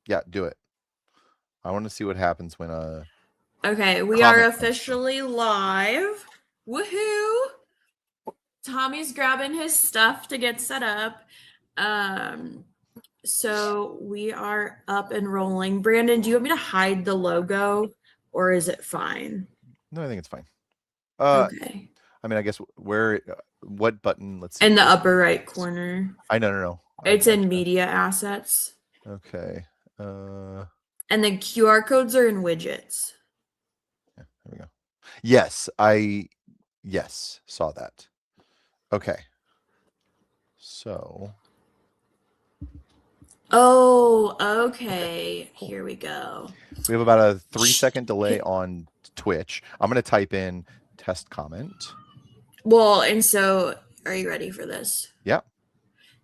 Yeah, do it. I want to see what happens when Okay, we are officially live. Woohoo! Tommy's grabbing his stuff to get set up. So we are up and rolling. Brandon, do you want me to hide the logo or is it fine? No, I think it's fine. Okay. I mean, I guess what button? Let's see. In the upper right corner. No. It's in media assets. Okay. And then QR codes are in widgets. Yeah, there we go. Yes, saw that. Okay. So. Oh, okay. Here we go. We have about a 3-second delay on Twitch. I'm going to type in test comment. Well, and so are you ready for this? Yeah.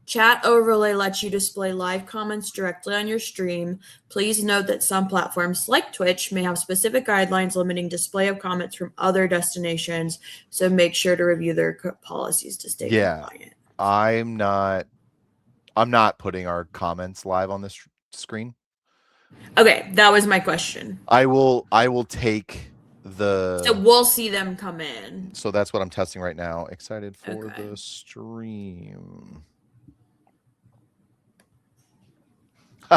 Chat overlay lets you display live comments directly on your stream. Please note that some platforms like Twitch may have specific guidelines limiting display of comments from other destinations, so make sure to review their policies to stay compliant. I'm not putting our comments live on this screen. Okay, that was my question. I will take so we'll see them come in. So that's what I'm testing right now. Excited for the stream.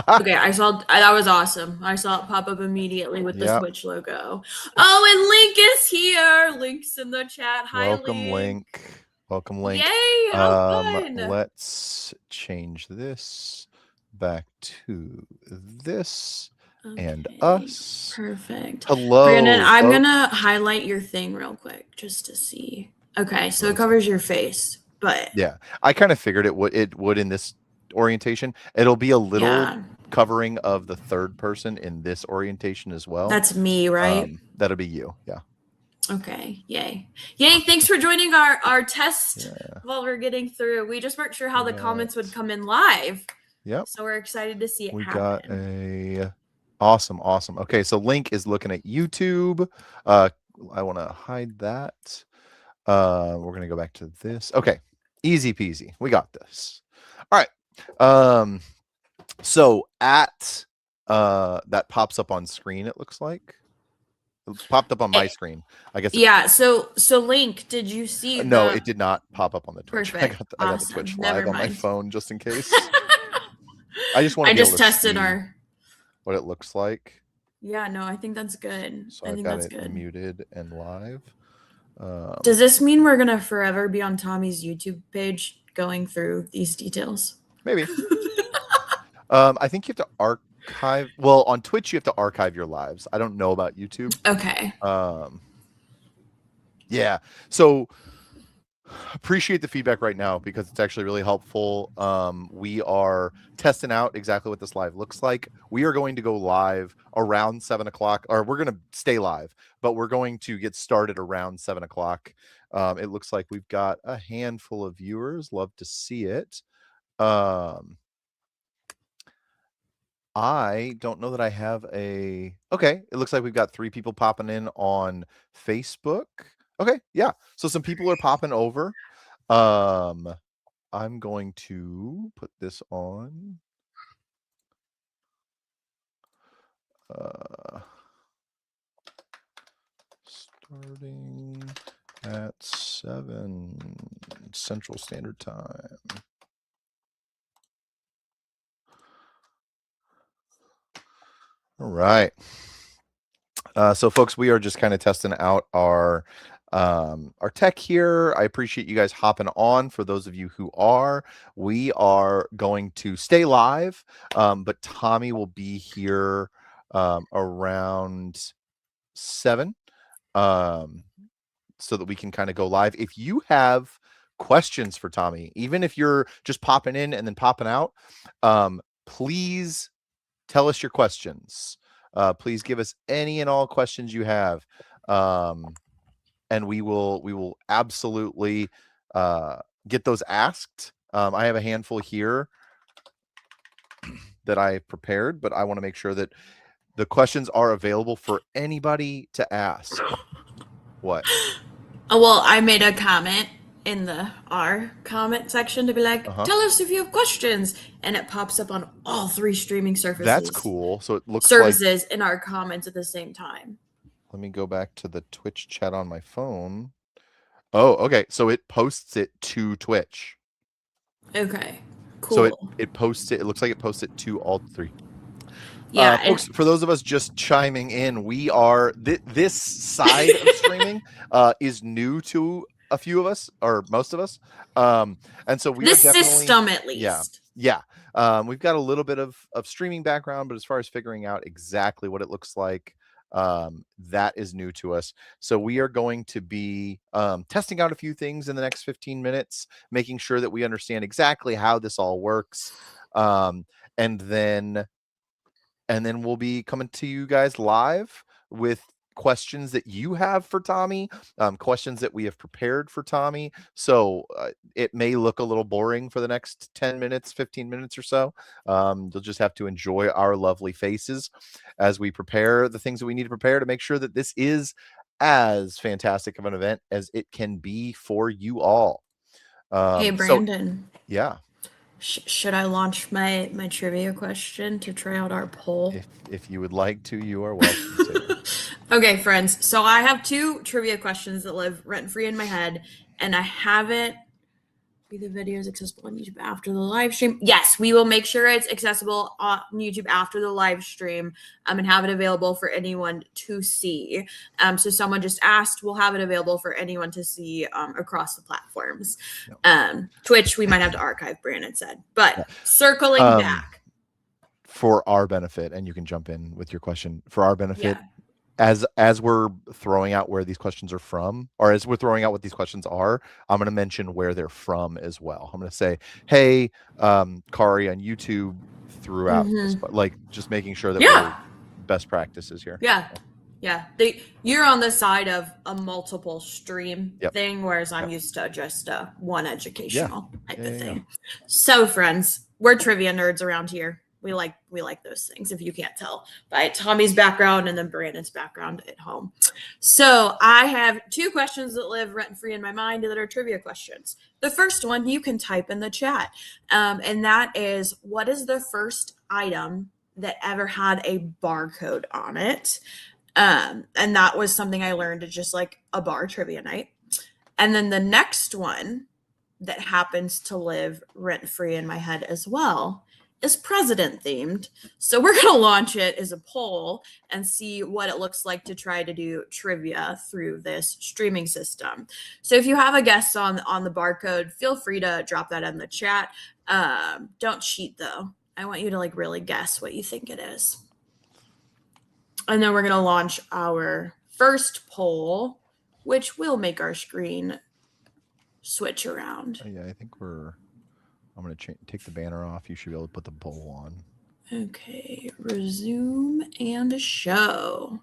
Okay, I saw that was awesome. I saw it pop up immediately with the Switch logo. Oh, and Link is here. Link's in the chat. Hi, Welcome, Link. Welcome, Link. Yay! How fun. Let's change this back to this and us. Perfect. Hello, Brandon. I'm gonna highlight your thing real quick just to see. Okay, so it covers your face, but yeah, I kind of figured it would in this orientation. It'll be a little covering of the third person in this orientation as well. That's me, right? That'll be you. Yeah. Okay. Yay. Thanks for joining our test while we're getting through. We just weren't sure how the comments would come in live. Yep. So we're excited to see it happen. Got a awesome. Okay, so Link is looking at YouTube. I want to hide that. We're going to go back to this. Okay. Easy peasy. We got this. All right. So at that pops up on screen, it looks like. It popped up on my screen. I guess. Yeah. So Link, did you see? No, it did not pop up on the Twitch. Perfect. I got the Twitch live on my phone just in case. I just want to. I just tested what it looks like. Yeah. No, I think that's good. So I've got it muted and live. Does this mean we're gonna forever be on Tommy's YouTube page going through these details? Maybe. I think you have to archive. Well, on Twitch you have to archive your lives. I don't know about YouTube. Okay. Yeah. So appreciate the feedback right now because it's actually really helpful. We are testing out exactly what this live looks like. We are going to go live around 7 o'clock, or we're going to stay live, but we're going to get started around 7 o'clock. It looks like we've got a handful of viewers. Love to see it. I don't know that I have a... Okay, it looks like we've got 3 people popping in on Facebook. Okay, yeah. So some people are popping over. I'm going to put this on. Starting at 7 Central Standard Time. All right. So folks, we are just kind of testing out our tech here. I appreciate you guys hopping on. For those of you who are, we are going to stay live, but Tommy will be here around 7 so that we can kind of go live. If you have questions for Tommy, even if you're just popping in and then popping out, please tell us your questions. Please give us any and all questions you have. And we will absolutely get those asked. I have a handful here that I prepared, but I want to make sure that the questions are available for anybody to ask. What? Well, I made a comment in the our comment section to be like, Uh-huh. tell us if you have questions, and it pops up on all 3 streaming That's surfaces cool. So it looks like, services in our comments at the same time. let me go back to the Twitch chat on my phone. Oh, okay. So it posts it to Twitch. Okay, So cool. it posts it. It looks like it posts it to all 3. Yeah, and Folks, for those of us just chiming in, we are this side of streaming is new to a few of us, or most of us, and so we are this definitely, system at yeah, least. yeah. We've got a little bit of streaming background, but as far as figuring out exactly what it looks like, that is new to us. So we are going to be testing out a few things in the next 15 minutes, making sure that we understand exactly how this all works, um, and then we'll be coming to you guys live with questions that you have for Tommy, questions that we have prepared for Tommy. So it may look a little boring for the next 10 minutes, 15 minutes or so. You'll just have to enjoy our lovely faces as we prepare the things that we need to prepare to make sure that this is as fantastic of an event as it can be for you all. Hey, So, Brandon. yeah. Should I launch my trivia question to try out our poll? If you would like to, you are welcome to. Okay, friends. So I have 2 trivia questions that live rent free in my head, and I haven't. Be the videos accessible on YouTube after the live stream? Yes, we will make sure it's accessible on YouTube after the live stream, and have it available for anyone to see. So someone just asked, we'll have it available for anyone to see across the platforms. Twitch, we might have to archive, Brandon said. But circling back. For our benefit, and you can jump in with your question, for our benefit, Yeah. as we're throwing out where these questions are from, or as we're throwing out what these questions are, I'm going to mention where they're from as well. I'm going to say, hey, Kari on YouTube threw out this, but like just making sure that we're best practices here. Yeah. Yeah. You're on the side of a multiple stream thing, whereas I'm used to just one educational type of thing. So, friends, we're trivia nerds around here. We like those things, if you can't tell by Tommy's background and then Brandon's background at home. So I have 2 questions that live rent free in my mind that are trivia questions. The first one you can type in the chat, and that is, what is the first item that ever had a barcode on it? And that was something I learned at just like a bar trivia night. And then the next one that happens to live rent free in my head as well is president themed. So we're going to launch it as a poll and see what it looks like to try to do trivia through this streaming system. So if you have a guess on the barcode, feel free to drop that in the chat. Don't cheat though. I want you to like really guess what you think it is. And then we're going to launch our first poll, which will make our screen switch around. Yeah, I think I'm going to take the banner off. You should be able to put the poll on. Okay, resume and show.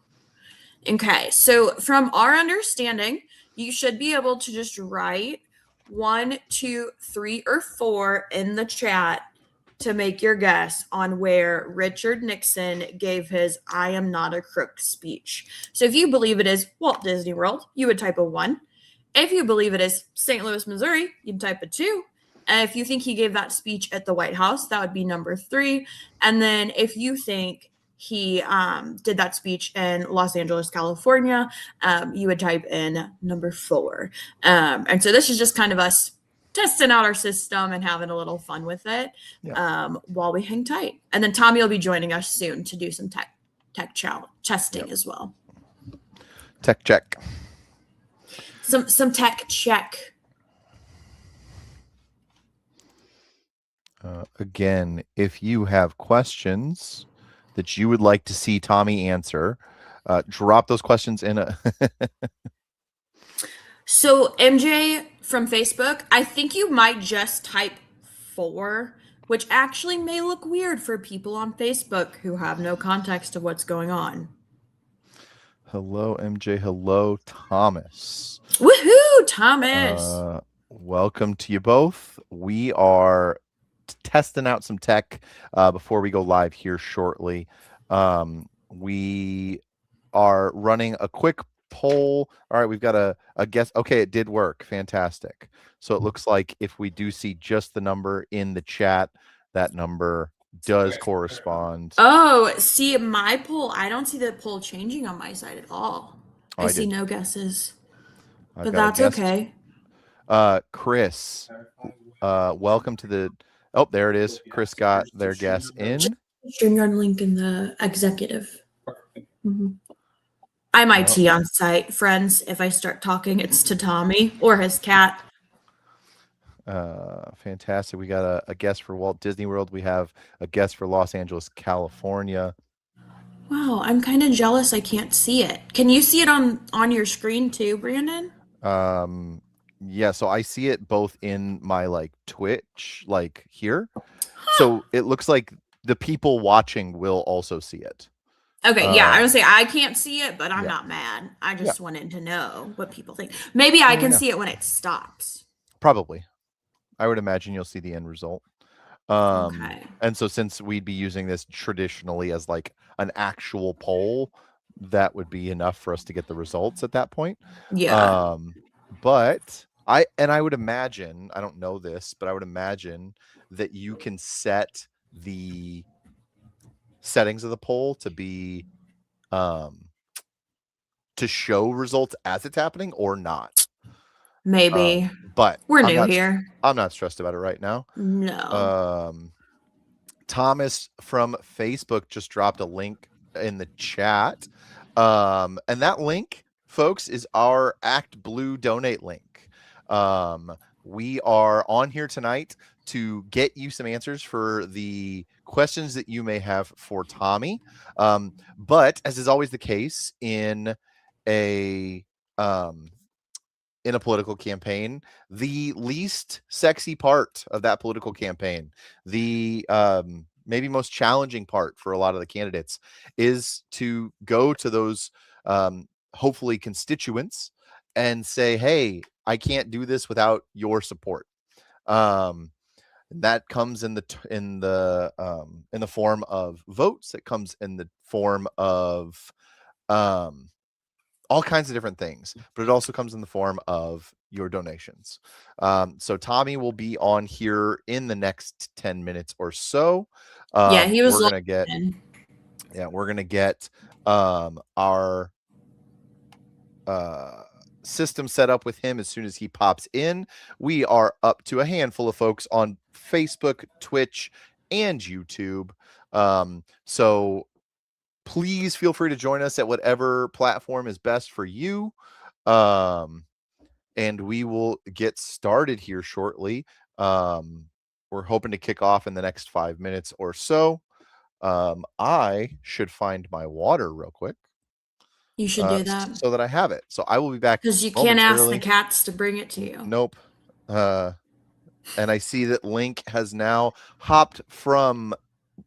Okay, so from our understanding, you should be able to just write 1, 2, 3, or 4 in the chat to make your guess on where Richard Nixon gave his "I am not a crook" speech. So if you believe it is Walt Disney World, you would type a 1. If you believe it is St. Louis, Missouri, you'd type a 2. And if you think he gave that speech at the White House, that would be number 3. And then if you think he did that speech in Los Angeles, California, you would type in number 4. And so this is just kind of us testing out our system and having a little fun with it while we hang tight. And then Tommy will be joining us soon to do some tech testing as well. Tech check. Some tech check. Again, if you have questions that you would like to see Tommy answer, drop those questions in a So MJ from Facebook, I think you might just type 4, which actually may look weird for people on Facebook who have no context of what's going on. Hello, MJ. Hello, Thomas. Woohoo, Thomas. Welcome to you both. We are testing out some tech before we go live here shortly. We are running a quick poll. All right, we've got a guess. Okay, it did work. Fantastic. So it looks like if we do see just the number in the chat, that number does correspond. Oh, see my poll. I don't see the poll changing on my side at all. Oh, I I see did. no guesses, I've but got a that's guess. okay. Chris, welcome to the. Oh, there it is. Chris got their guess in. StreamYard link in the executive. I'm IT on site, friends. If I start talking, it's to Tommy or his cat. Fantastic. We got a guess for Walt Disney World. We have a guess for Los Angeles, California. Wow, I'm kind of jealous I can't see it. Can you see it on your screen too, Brandon? Yeah, so I see it both in my like Twitch, like here. So it looks like the people watching will also see it. Okay, yeah, I would say I can't see it, but I'm yeah. not mad. I just wanted to know what people think. Maybe I can see it when it stops. Probably. I would imagine you'll see the end result. Okay. And so since we'd be using this traditionally as like an actual poll, that would be enough for us to get the results at that point. Yeah. But I would imagine, I don't know this, but I would imagine that you can set the settings of the poll to be to show results as it's happening or not. Maybe. But We're new here. I'm not stressed about it right now. No. Thomas from Facebook just dropped a link in the chat. And that link, folks, is our Act Blue donate link. We are on here tonight to get you some answers for the questions that you may have for Tommy. But as is always the case in a political campaign, the least sexy part of that political campaign, the maybe most challenging part for a lot of the candidates, is to go to those hopefully constituents and say, hey, I can't do this without your support. That comes in the form of votes. It comes in the form of all kinds of different things, but it also comes in the form of your donations. So Tommy will be on here in the next 10 minutes or so. Yeah, he was we're gonna get our system set up with him as soon as he pops in. We are up to a handful of folks on Facebook, Twitch, and YouTube. So please feel free to join us at whatever platform is best for you. And we will get started here shortly. We're hoping to kick off in the next 5 minutes or so. I should find my water real quick. You should do that. So that I have it. So I will be back. Because you can't ask the cats to bring it to you. Nope. And I see that Link has now hopped from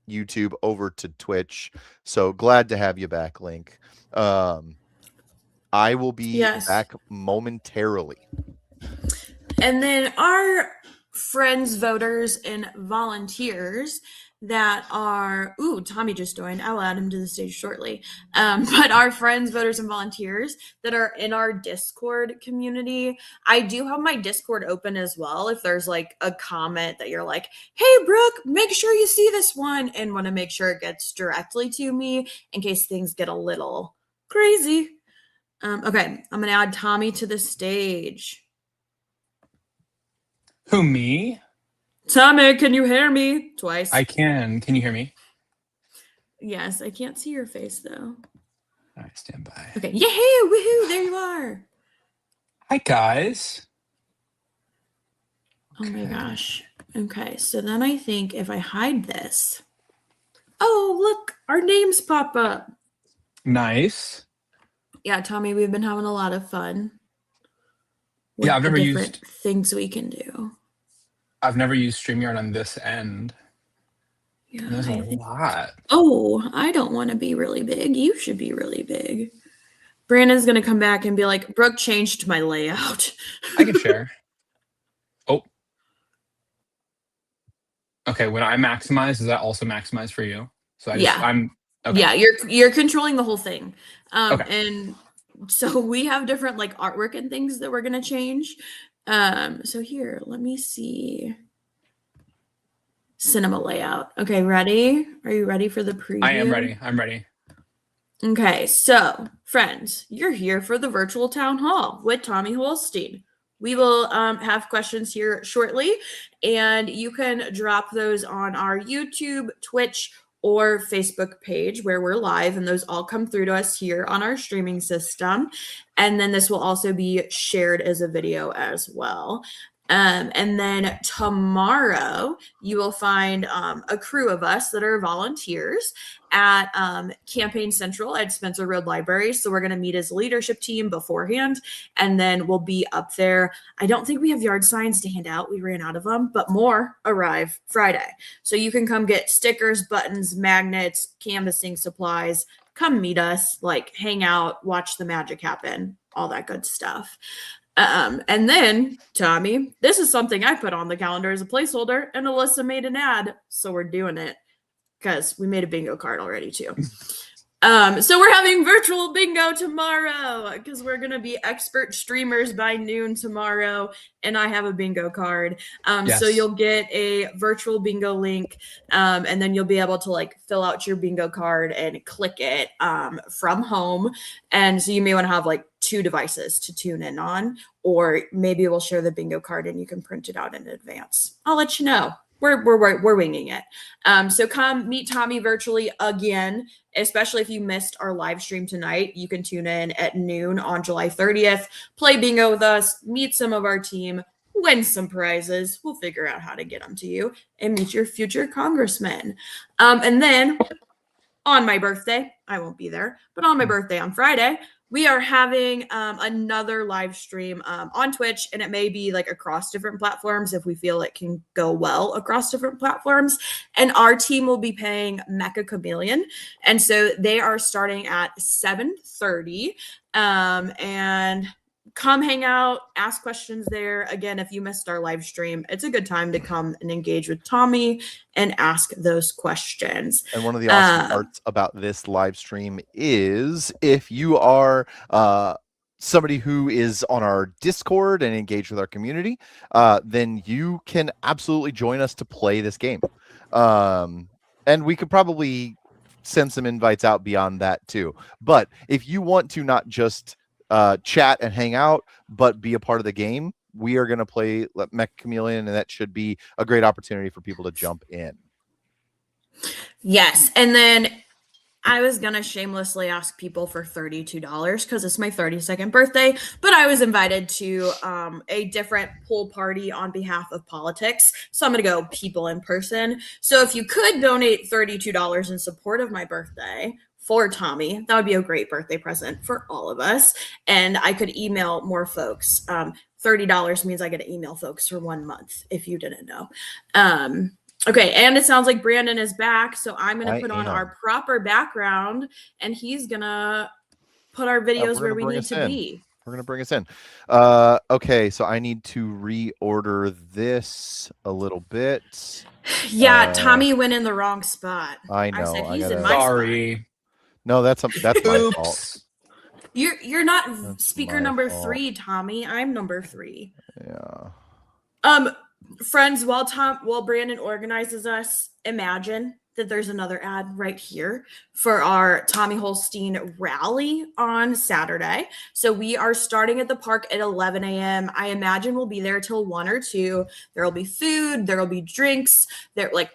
YouTube over to Twitch. So glad to have you back, Link. I will be back momentarily. And then our friends, voters, and volunteers that are, Tommy just joined. I'll add him to the stage shortly. But our friends, voters, and volunteers that are in our Discord community, I do have my Discord open as well. If there's like a comment that you're like, hey, Brooke, make sure you see this one, and want to make sure it gets directly to me in case things get a little crazy. Okay, I'm going to add Tommy to the stage. Who, me? Tommy, can you hear me? Twice. I can. Can you hear me? Yes, I can't see your face though. All right, stand by. Okay. Yahoo! Woohoo! There you are. Hi, guys. Okay. Oh my gosh. Okay, so then I think if I hide this. Oh, look, our names pop up. Nice. Yeah, Tommy, we've been having a lot of fun. Yeah, I've never used things we can do. I've never used StreamYard on this end. Yeah, there's a lot. Oh, I don't want to be really big. You should be really big. Brandon's gonna come back and be like, Brooke changed my layout. I can share. Oh. Okay, when I maximize, does that also maximize for you? So I'm okay. Yeah, you're controlling the whole thing. Okay. And So we have different like artwork and things that we're gonna change. So here, let me see. Cinema layout. Okay, ready? Are you ready for the preview? I am ready. I'm ready. Okay, so friends, you're here for the virtual town hall with Tommy Holstein. We will have questions here shortly, and you can drop those on our YouTube, Twitch, or Facebook page where we're live, and those all come through to us here on our streaming system. And then this will also be shared as a video as well. And then tomorrow, you will find a crew of us that are volunteers at Campaign Central at Spencer Road Library. So we're going to meet as a leadership team beforehand, and then we'll be up there. I don't think we have yard signs to hand out. We ran out of them, but more arrive Friday. So you can come get stickers, buttons, magnets, canvassing supplies. Come meet us, like hang out, watch the magic happen, all that good stuff. And then, Tommy, this is something I put on the calendar as a placeholder, and Alyssa made an ad, so we're doing it because we made a bingo card already too. So we're having virtual bingo tomorrow because we're gonna be expert streamers by noon tomorrow, and I have a bingo card. Yes. So you'll get a virtual bingo link, and then you'll be able to like fill out your bingo card and click it from home. And so you may want to have like 2 devices to tune in on, or maybe we'll share the bingo card and you can print it out in advance. I'll let you know. We're winging it. So come meet Tommy virtually again, especially if you missed our live stream tonight. You can tune in at noon on July 30th, play bingo with us, meet some of our team, win some prizes. We'll figure out how to get them to you, and meet your future congressman. And then on my birthday, I won't be there, but on my birthday on Friday, we are having another live stream on Twitch, and it may be like across different platforms if we feel it can go well across different platforms. And our team will be playing Mecha Chameleon, and so they are starting at 7:30. And come hang out, ask questions there. Again, if you missed our live stream, it's a good time to come and engage with Tommy and ask those questions. And one of the awesome parts about this live stream is if you are somebody who is on our Discord and engage with our community, then you can absolutely join us to play this game. And we could probably send some invites out beyond that too. But if you want to not just chat and hang out, but be a part of the game, we are going to play Mecha Chameleon, and that should be a great opportunity for people to jump in. Yes. And then I was going to shamelessly ask people for $32 because it's my 32nd birthday, but I was invited to a different pool party on behalf of politics. So I'm going to go people in person. So if you could donate $32 in support of my birthday for Tommy, that would be a great birthday present for all of us. And I could email more folks. $30 means I get to email folks for 1 month, if you didn't know. Okay, and it sounds like Brandon is back, so I'm going to put on our proper background, and he's going to put our videos where we need to be. We're going to bring us in. Okay, so I need to reorder this a little bit. Yeah, Tommy went in the wrong spot. I know. I said he's in my Sorry. spot. No, that's my fault. You're not speaker number 3, Tommy. I'm number 3. Yeah. Friends, while Brandon organizes us, imagine that there's another ad right here for our Tommy Holstein rally on Saturday. So we are starting at the park at 11 a.m. I imagine we'll be there till 1 or 2. There will be food. There will be drinks. They're like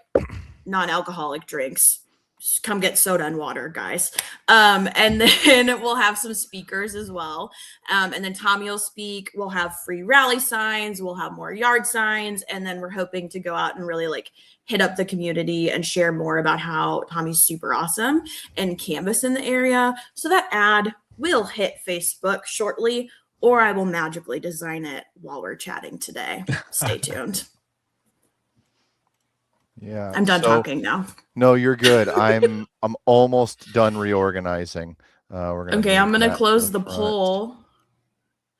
non-alcoholic drinks. Just come get soda and water, guys. And then we'll have some speakers as well. And then Tommy will speak. We'll have free rally signs. We'll have more yard signs. And then we're hoping to go out and really like hit up the community and share more about how Tommy's super awesome and canvas in the area. So that ad will hit Facebook shortly, or I will magically design it while we're chatting today. Stay tuned. Yeah, I'm done talking now. No, you're good. I'm almost done reorganizing. Okay, I'm gonna close the poll.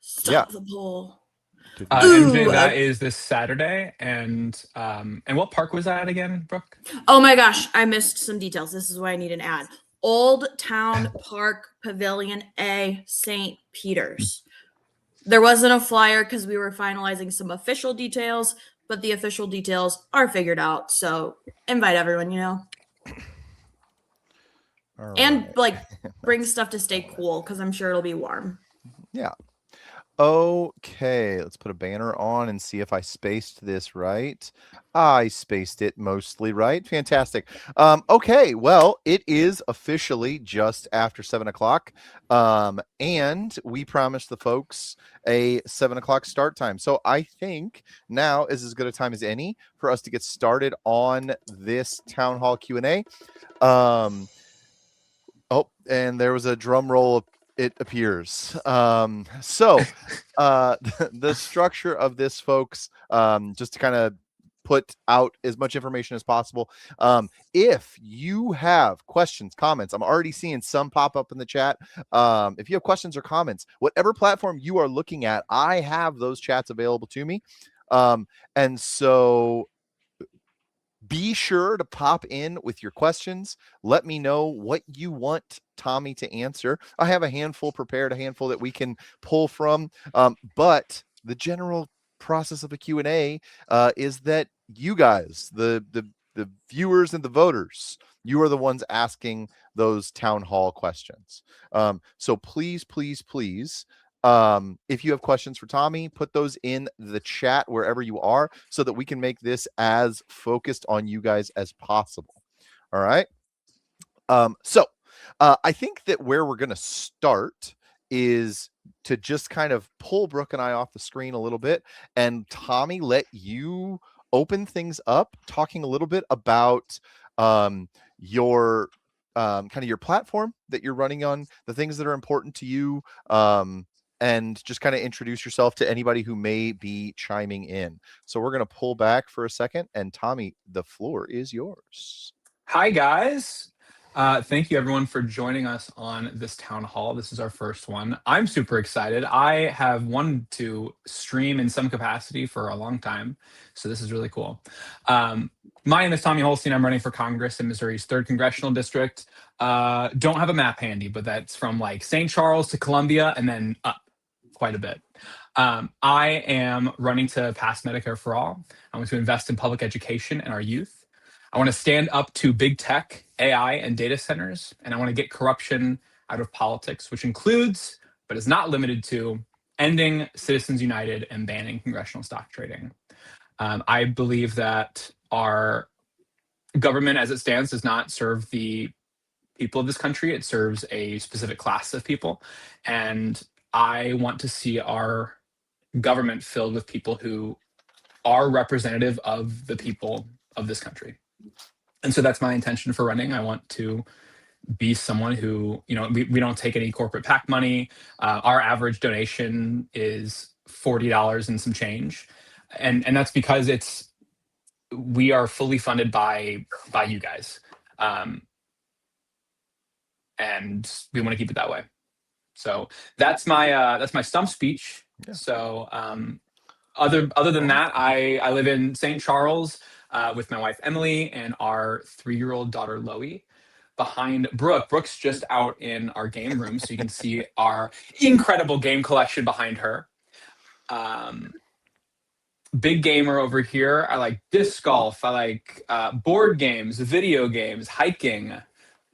Stop the poll. MJ, that is this Saturday, and what park was that again, Brooke? Oh my gosh, I missed some details. This is why I need an ad. Old Town Park Pavilion A, St. Peter's. There wasn't a flyer because we were finalizing some official details, but the official details are figured out. So invite everyone, you know. All And right. like bring stuff to stay cool because I'm sure it'll be warm. Yeah. Okay, let's put a banner on and see if I spaced this right. I spaced it mostly right. Fantastic. Okay, well, it is officially just after 7 o'clock. And we promised the folks a 7 o'clock start time. So I think now is as good a time as any for us to get started on this town hall Q&A. Oh, and there was a drum roll. It appears. So the structure of this, folks, just to kind of put out as much information as possible. If you have questions, comments, I'm already seeing some pop up in the chat. If you have questions or comments, whatever platform you are looking at, I have those chats available to me. And so be sure to pop in with your questions. Let me know what you want Tommy to answer. I have a handful prepared, a handful that we can pull from. But the general process of a Q&A is that you guys, the viewers and the voters, you are the ones asking those town hall questions. So please, please, please, if you have questions for Tommy, put those in the chat wherever you are so that we can make this as focused on you guys as possible. All right. So I think that where we're going to start is to just kind of pull Brooke and I off the screen a little bit, and Tommy, let you open things up, talking a little bit about your kind of your platform that you're running on, the things that are important to you, and just kind of introduce yourself to anybody who may be chiming in. So we're going to pull back for a second, and Tommy, the floor is yours. Hi, guys. Thank you, everyone, for joining us on this town hall. This is our first one. I'm super excited. I have wanted to stream in some capacity for a long time, so this is really cool. My name is Tommy Holstein. I'm running for Congress in Missouri's 3rd Congressional District. Don't have a map handy, but that's from like St. Charles to Columbia and then up quite a bit. I am running to pass Medicare for all. I want to invest in public education and our youth. I want to stand up to big tech, AI, and data centers, and I want to get corruption out of politics, which includes, but is not limited to, ending Citizens United and banning congressional stock trading. I believe that our government as it stands does not serve the people of this country. It serves a specific class of people. And I want to see our government filled with people who are representative of the people of this country. And so that's my intention for running. I want to be someone who, you know, we don't take any corporate PAC money. Our average donation is $40 and some change. And that's because we are fully funded by you guys. And we want to keep it that way. So that's my stump speech. Yeah. So other than that, I live in St. Charles with my wife Emily and our 3-year-old daughter Loie. Behind Brooke. Brooke's just out in our game room, so you can see our incredible game collection behind her. Big gamer over here. I like disc golf. I like board games, video games, hiking.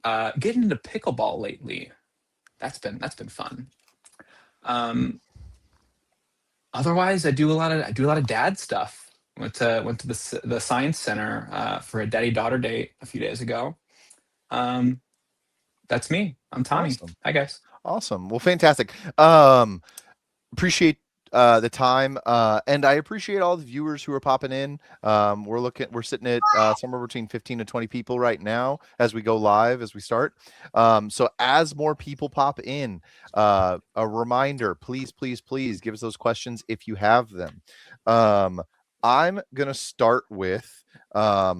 Getting into pickleball lately. That's been fun. Otherwise, I do a lot of dad stuff. Went to the science center for a daddy-daughter date a few days ago. That's me. I'm Tommy. Awesome. Hi, guys. Awesome. Well, fantastic. Appreciate the time, and I appreciate all the viewers who are popping in. We're sitting at somewhere between 15 to 20 people right now as we go live, as we start. So as more people pop in, a reminder, please, please, please give us those questions if you have them. I'm gonna start with a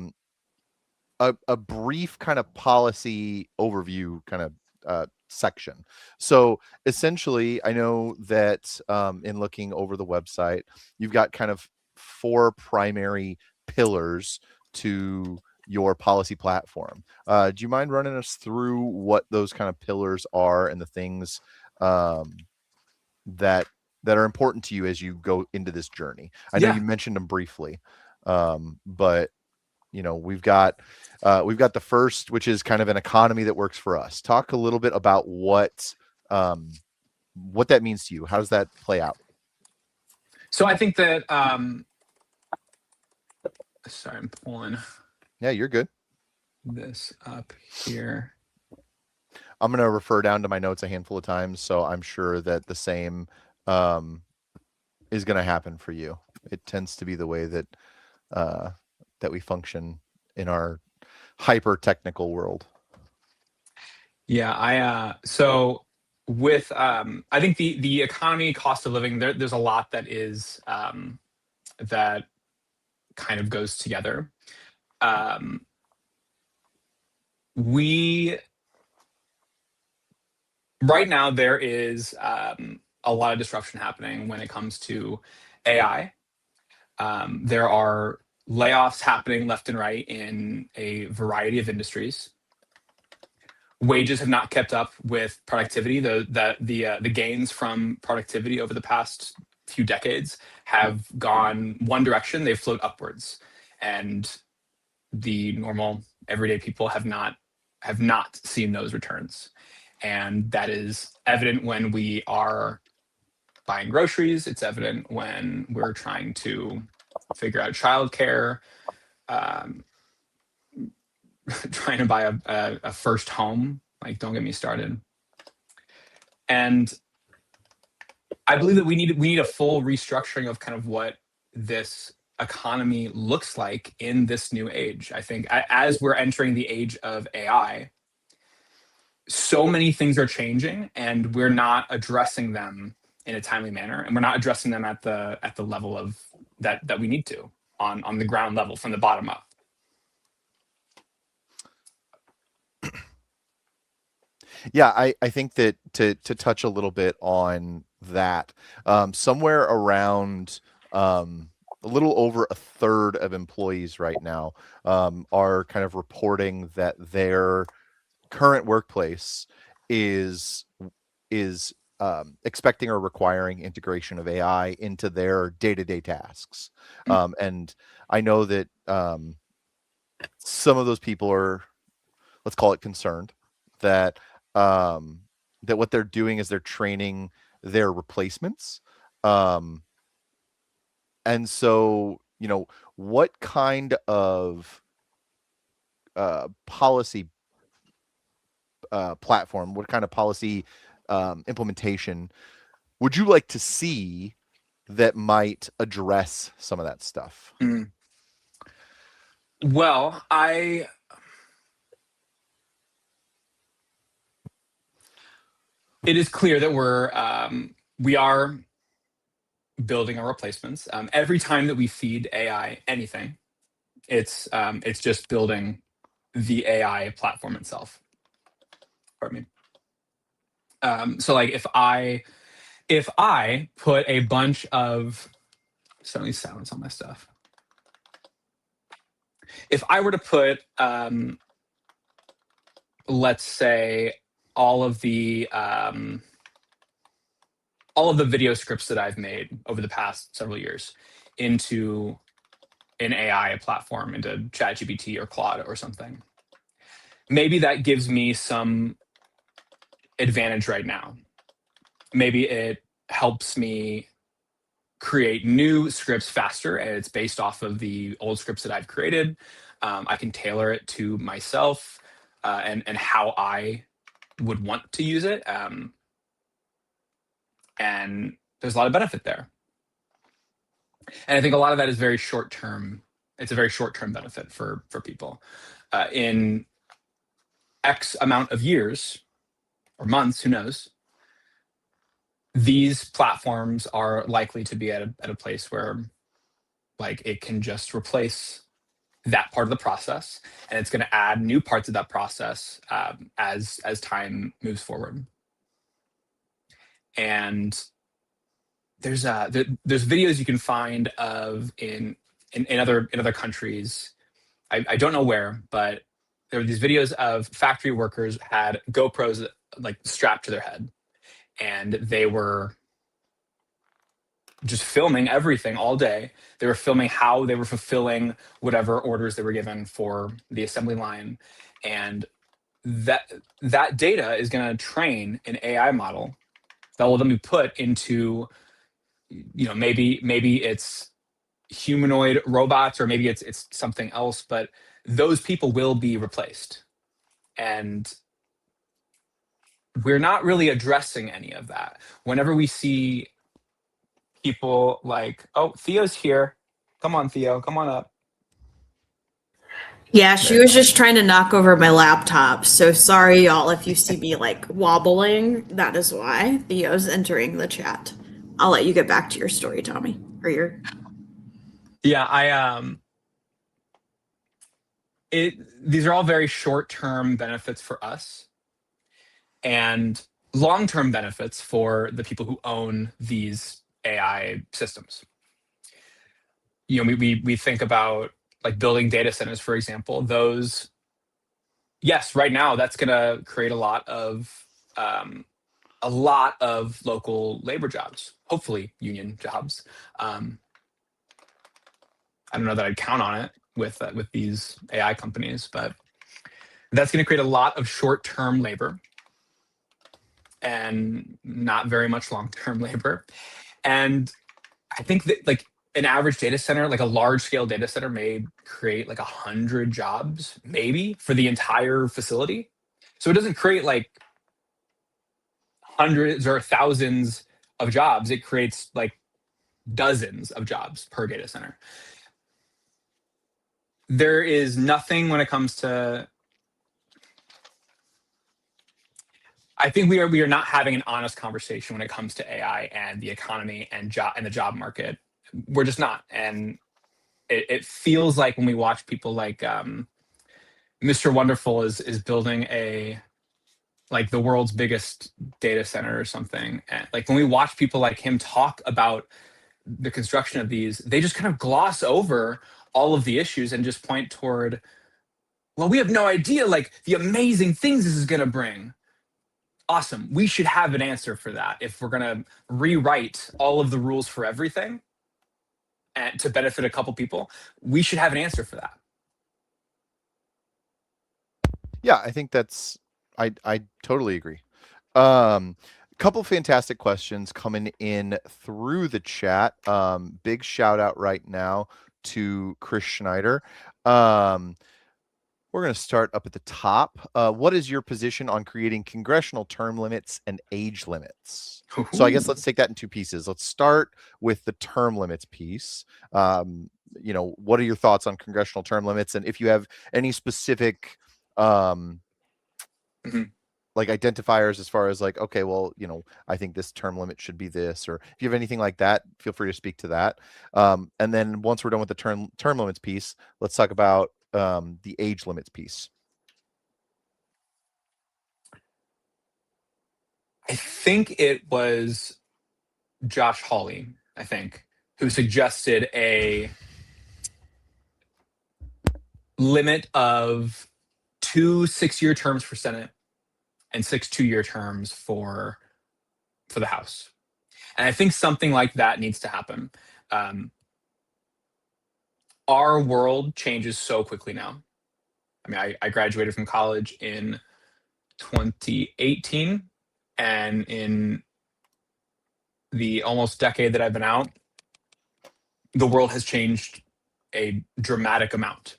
brief kind of policy overview kind of section. So essentially, I know that in looking over the website, you've got kind of 4 primary pillars to your policy platform. Do you mind running us through what those kind of pillars are and the things that are important to you as you go into this journey? I know you mentioned them briefly, but we've got the first, which is kind of an economy that works for us. Talk a little bit about what that means to you. How does that play out? So I think that sorry, I'm pulling. Yeah, you're good. This up here. I'm going to refer down to my notes a handful of times, so I'm sure that the same is going to happen for you. It tends to be the way that that we function in our hyper technical world. Yeah, so with I think the economy, cost of living, there's a lot that is that kind of goes together. We right now there is a lot of disruption happening when it comes to AI. There are layoffs happening left and right in a variety of industries. Wages have not kept up with productivity. The gains from productivity over the past few decades have gone one direction. They've flowed upwards, and the normal everyday people have not seen those returns. And that is evident when we are buying groceries. It's evident when we're trying to figure out childcare, trying to buy a first home. Like, don't get me started. And I believe that we need a full restructuring of kind of what this economy looks like in this new age. I think as we're entering the age of AI, so many things are changing, and we're not addressing them in a timely manner, and we're not addressing them at the level of that we need to on the ground level from the bottom up. Yeah, I think that to touch a little bit on that, somewhere around a little over a third of employees right now are kind of reporting that their current workplace is expecting or requiring integration of AI into their day-to-day tasks. And I know that some of those people are, let's call it, concerned that that what they're doing is they're training their replacements. And so, what kind of policy platform, what kind of policy implementation would you like to see that might address some of that stuff? Well, it is clear that we are building our replacements. Every time that we feed AI anything, it's just building the AI platform itself. Pardon me. So like if I put a bunch of suddenly silence on my stuff. If I were to put let's say all of the video scripts that I've made over the past several years into an AI platform, into ChatGPT or Claude or something, maybe that gives me some advantage right now. Maybe it helps me create new scripts faster, and it's based off of the old scripts that I've created. I can tailor it to myself and how I would want to use it. And there's a lot of benefit there. And I think a lot of that is very short term. It's a very short term benefit for people. In X amount of years or months, who knows, these platforms are likely to be at a place where like it can just replace that part of the process, and it's going to add new parts of that process as time moves forward. And there's videos you can find of in other countries I don't know where, but there were these videos of factory workers had GoPros like strapped to their head, and they were just filming everything all day. They were filming how they were fulfilling whatever orders they were given for the assembly line, and that data is going to train an AI model that will then be put into, maybe it's humanoid robots, or maybe it's something else, but those people will be replaced. And we're not really addressing any of that. Whenever we see people like, oh, Theo's here. Come on, Theo, come on up. Yeah, There she you was go. just trying to knock over my laptop. So sorry, y'all, if you see me like wobbling. That is why Theo's entering the chat. I'll let you get back to your story, Tommy. Or your. Yeah, these are all very short-term benefits for us, and long-term benefits for the people who own these AI systems. We think about like building data centers, for example. Those, yes, right now that's going to create um, a lot of local labor jobs, hopefully union jobs. Um, I don't know that I'd count on it with these AI companies, but that's going to create a lot of short-term labor and not very much long-term labor. And I think that like an average data center, like a large-scale data center, may create like 100 jobs, maybe, for the entire facility. So it doesn't create like hundreds or thousands of jobs. It creates like dozens of jobs per data center. There is nothing when it comes to, I think we are not having an honest conversation when it comes to AI and the economy and the job market. We're just not. And it feels like when we watch people like Mr. Wonderful is building like the world's biggest data center or something. And like when we watch people like him talk about the construction of these, they just kind of gloss over all of the issues and just point toward, well, we have no idea like the amazing things this is going to bring. Awesome. We should have an answer for that. If we're going to rewrite all of the rules for everything and to benefit a couple people, we should have an answer for that. Yeah, I think I totally agree. Um, Couple fantastic questions coming in through the chat. Big shout out right now to Chris Schneider. We're going to start up at the top. What is your position on creating congressional term limits and age limits? So I guess let's take that in two pieces. Let's start with the term limits piece. What are your thoughts on congressional term limits? And if you have any specific like identifiers as far as like, okay, well, I think this term limit should be this, or if you have anything like that, feel free to speak to that. And then once we're done with the term limits piece, let's talk about the age limits piece. I think it was Josh Hawley, who suggested a limit of 2 6-year terms for Senate and 6 2-year terms for the House. And I think something like that needs to happen. Our world changes so quickly now. I mean, I graduated from college in 2018, and in the almost decade that I've been out, the world has changed a dramatic amount.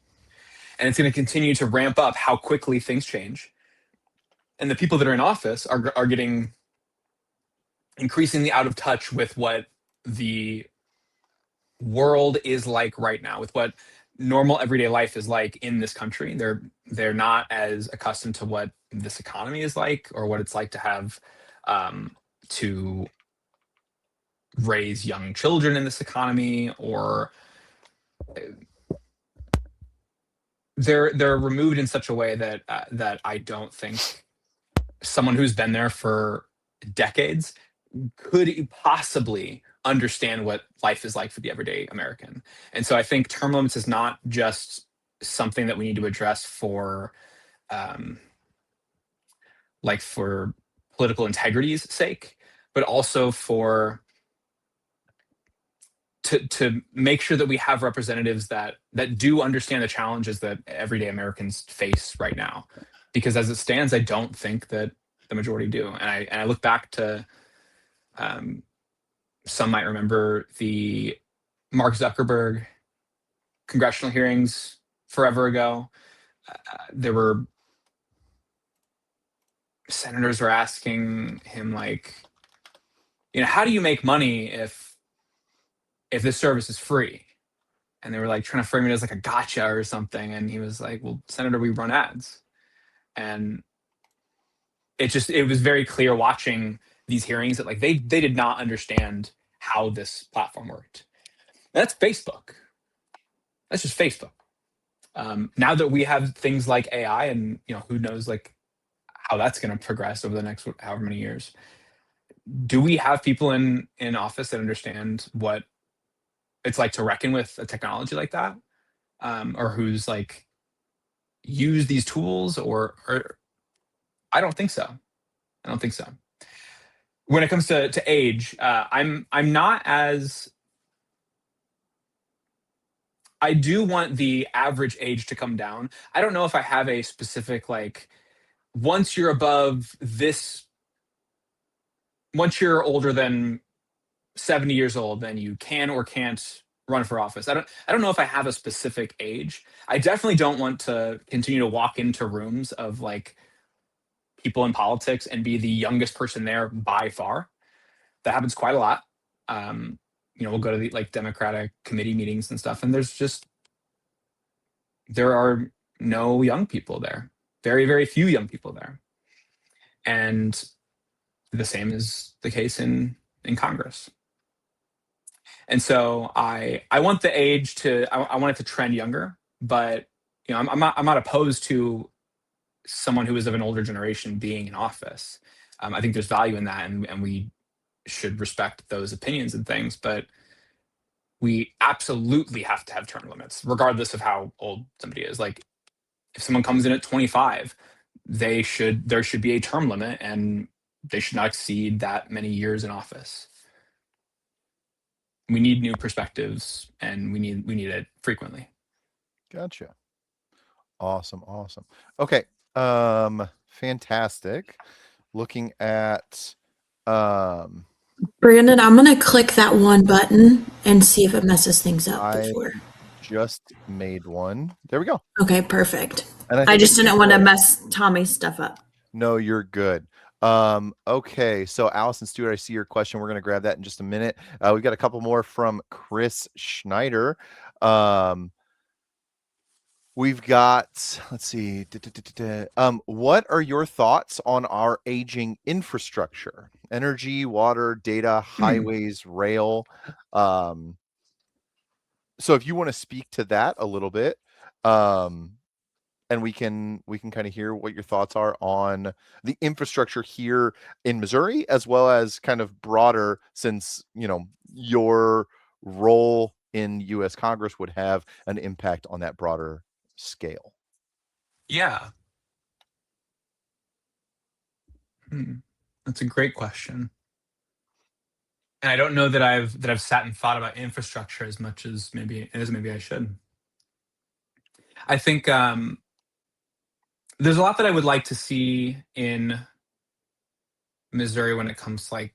And it's going to continue to ramp up how quickly things change. And the people that are in office are getting increasingly out of touch with what the world is like right now, with what normal everyday life is like in this country. They're not as accustomed to what this economy is like, or what it's like to have to raise young children in this economy, or they're removed in such a way that I don't think someone who's been there for decades could possibly understand what life is like for the everyday American. And so I think term limits is not just something that we need to address for like for political integrity's sake, but also for to make sure that we have representatives that do understand the challenges that everyday Americans face right now. Because as it stands, I don't think that the majority do. And I look back to some might remember the Mark Zuckerberg congressional hearings forever ago. There were senators were asking him, like, how do you make money if this service is free? And they were like trying to frame it as like a gotcha or something. And he was like, well, Senator, we run ads. And it was very clear watching these hearings that like they did not understand how this platform worked. And that's Facebook. That's just Facebook. Now that we have things like AI, and who knows like how that's going to progress over the next however many years. Do we have people in office that understand what it's like to reckon with a technology like that, or who's like use these tools, or I don't think so. I don't think so. When it comes to age, I'm not as I do want the average age to come down. I don't know if I have a specific like once you're above this, once you're older than 70 years old, then you can or can't run for office. I don't know if I have a specific age. I definitely don't want to continue to walk into rooms of like people in politics and be the youngest person there by far. That happens quite a lot. We'll go to the like Democratic committee meetings and stuff, and there are no young people there. Very, very few young people there. And the same is the case in Congress. And so I want the age to I want it to trend younger, but I'm not opposed to someone who is of an older generation being in office. I think there's value in that, and we should respect those opinions and things. But we absolutely have to have term limits, regardless of how old somebody is. Like if someone comes in at 25, there should be a term limit, and they should not exceed that many years in office. We need new perspectives, and we need it frequently. Gotcha. Awesome. Okay. Fantastic. Looking at Brandon, I'm gonna click that one button and see if it messes things up I before. just made one. There we go. Okay, perfect. And I just didn't want to mess Tommy's stuff up. No, you're good. Okay, so Allison Stewart, I see your question. We're going to grab that in just a minute. We've got a couple more from Chris Schneider. We've got, let's see. What are your thoughts on our aging infrastructure? Energy, water, data, highways, rail. So if you want to speak to that a little bit, and we can kind of hear what your thoughts are on the infrastructure here in Missouri, as well as kind of broader, since your role in U.S. Congress would have an impact on that broader scale. Yeah. That's a great question. And I don't know that I've sat and thought about infrastructure as much as maybe I should. I think there's a lot that I would like to see in Missouri when it comes to like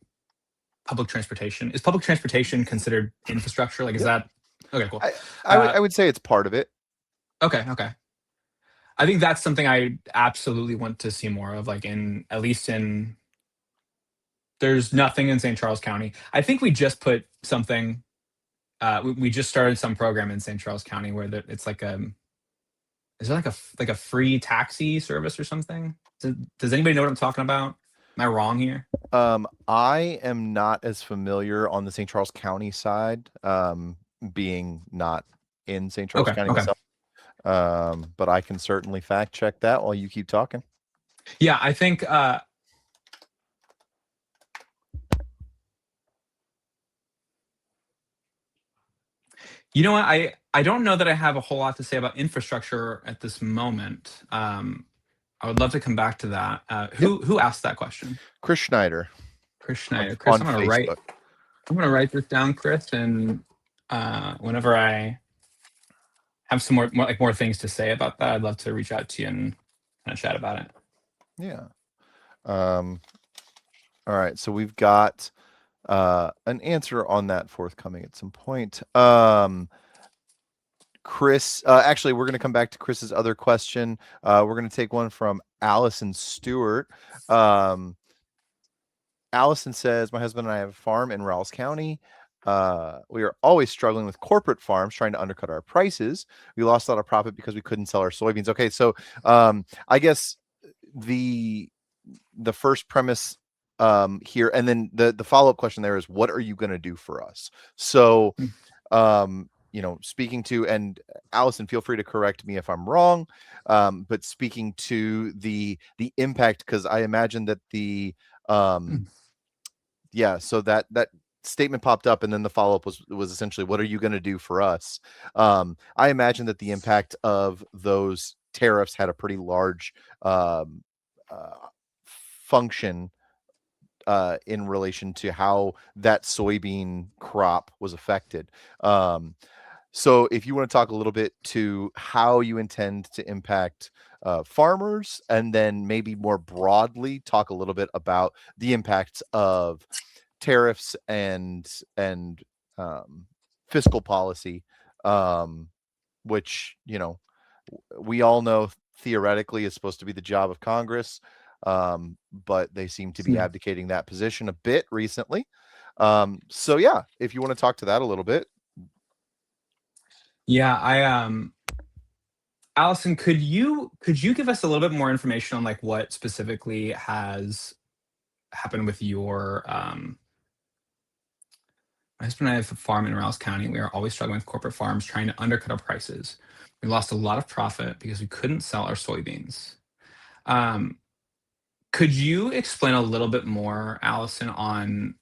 public transportation. Is public transportation considered infrastructure? Like, is that okay? Cool. I would say it's part of it. Okay. I think that's something I absolutely want to see more of, like at least in. There's nothing in St. Charles County. I think we just put something. We just started some program in St. Charles County where it's like is there like a free taxi service or something? Does anybody know what I'm talking about? Am I wrong here? I am not as familiar on the St. Charles County side, being not in St. Charles County myself. But I can certainly fact check that while you keep talking. Yeah, I think You know what? I don't know that I have a whole lot to say about infrastructure at this moment. I would love to come back to that. Yep. Who asked that question? Chris Schneider Chris on, Schneider. Chris, on Facebook. I'm gonna write this down, Chris, and whenever I have some more things to say about that, I'd love to reach out to you and kind of chat about it. Yeah. All right. So we've got an answer on that forthcoming at some point. Chris, actually, we're going to come back to Chris's other question. We're going to take one from Allison Stewart. Allison says, my husband and I have a farm in Rawls County. We are always struggling with corporate farms trying to undercut our prices. We lost a lot of profit because we couldn't sell our soybeans. Okay, so I guess the first premise here, and then the follow-up question there is, what are you going to do for us? So speaking to, and Allison, feel free to correct me if I'm wrong, but speaking to the impact, because I imagine that so that statement popped up, and then the follow-up was essentially, what are you going to do for us? I imagine that the impact of those tariffs had a pretty large function in relation to how that soybean crop was affected. So if you want to talk a little bit to how you intend to impact farmers, and then maybe more broadly talk a little bit about the impacts of tariffs and fiscal policy, which we all know theoretically is supposed to be the job of Congress, but they seem to be abdicating that position a bit recently. So yeah, if you want to talk to that a little bit. Yeah, Allison, could you give us a little bit more information on like what specifically has happened with your my husband and I have a farm in Rouse County. We are always struggling with corporate farms trying to undercut our prices. We lost a lot of profit because we couldn't sell our soybeans. Um, could you explain a little bit more, Allison, on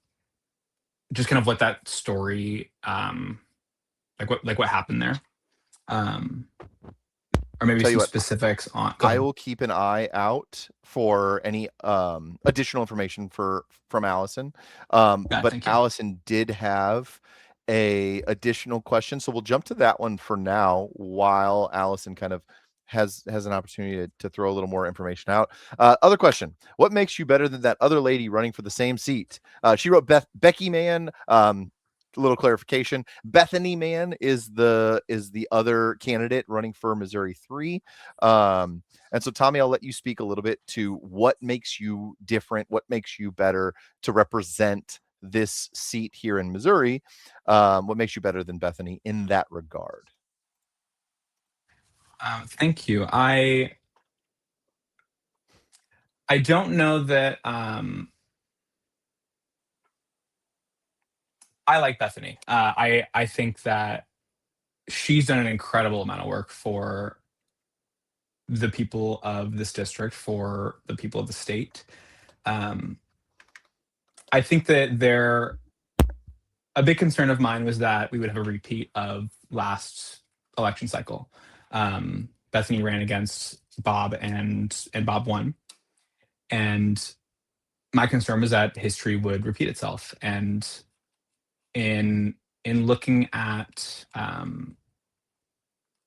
just kind of what that story, what happened there, or maybe Tell you some what, specifics on? Go I ahead. will keep an eye out for any additional information from Allison. Yeah, But thank you. Allison did have a additional question, so we'll jump to that one for now while Allison kind of has an opportunity to throw a little more information out. Other question: what makes you better than that other lady running for the same seat? She wrote Becky Mann. A little clarification: Bethany Mann is the other candidate running for Missouri 3. And so, Tommy, I'll let you speak a little bit to what makes you different, what makes you better to represent this seat here in Missouri. What makes you better than Bethany in that regard? Thank you. I don't know that I like Bethany. I think that she's done an incredible amount of work for the people of this district, for the people of the state. Um, I think that a big concern of mine was that we would have a repeat of last election cycle. Bethany ran against Bob, and Bob won. And my concern was that history would repeat itself. And in looking at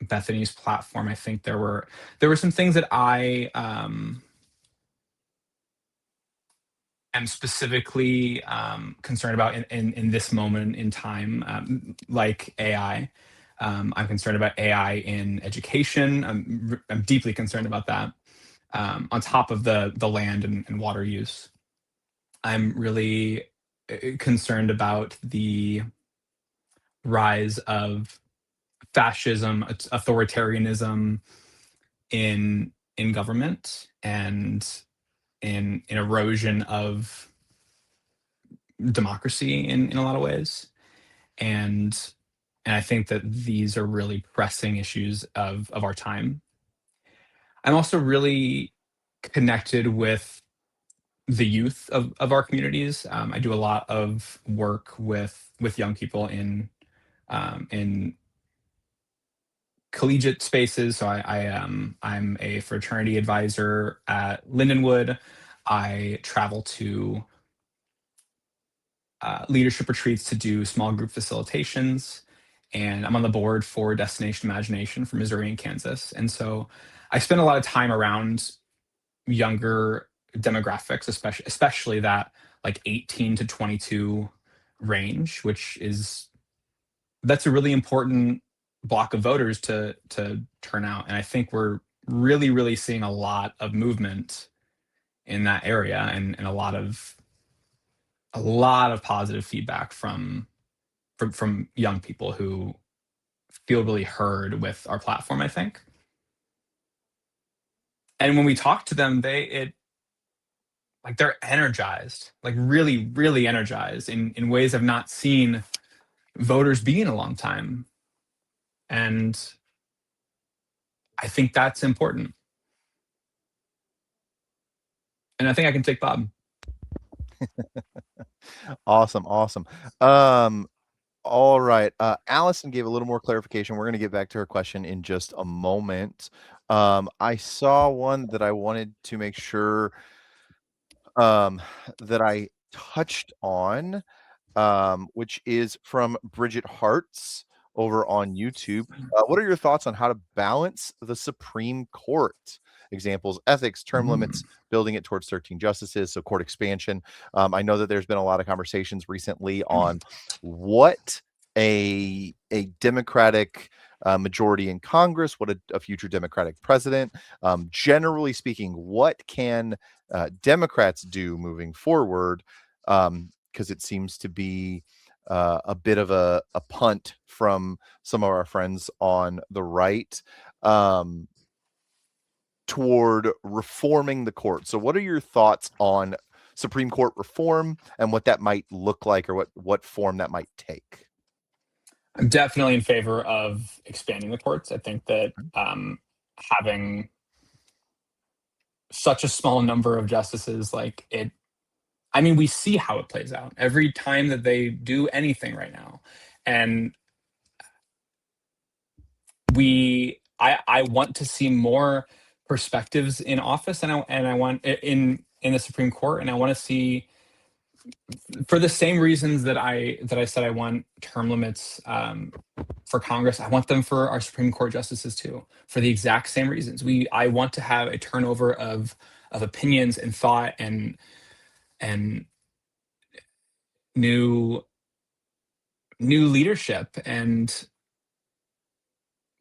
Bethany's platform, I think there were some things that I am specifically concerned about in this moment in time, like AI. I'm concerned about AI in education. I'm deeply concerned about that. On top of the land and water use, I'm really concerned about the rise of fascism, authoritarianism in government, and in erosion of democracy in a lot of ways. And I think that these are really pressing issues of our time. I'm also really connected with the youth of our communities. I do a lot of work with young people in collegiate spaces. So I'm a fraternity advisor at Lindenwood. I travel to leadership retreats to do small group facilitations, and I'm on the board for Destination Imagination for Missouri and Kansas. And so I spend a lot of time around younger demographics, especially that like 18 to 22 range, which is that's a really important block of voters to turn out. And I think we're really seeing a lot of movement in that area, and a lot of positive feedback from young people who feel really heard with our platform, I think. And when we talk to them, they're energized, like really energized in ways I've not seen voters be in a long time. And I think that's important. And I think I can take Bob. Awesome, awesome. All right. Allison gave a little more clarification. We're going to get back to her question in just a moment. I saw one that I wanted to make sure that I touched on, which is from Bridget Hartz over on YouTube. What are your thoughts on how to balance the Supreme Court? Examples, ethics, term limits, building it towards 13 justices, so court expansion. I know that there's been a lot of conversations recently on what a Democratic majority in Congress, what a future Democratic president. Generally speaking, what can Democrats do moving forward? Because it seems to be a bit of a punt from some of our friends on the right toward reforming the court. So, what are your thoughts on Supreme Court reform and what that might look like, or what form that might take? I'm definitely in favor of expanding the courts. I think that having such a small number of justices, like it, I mean, we see how it plays out every time that they do anything right now. And I want to see more perspectives in office, and I want in the Supreme Court, and I want to see, for the same reasons that I said I want term limits for Congress, I want them for our Supreme Court justices too, for the exact same reasons. I want to have a turnover of opinions and thought and new leadership, and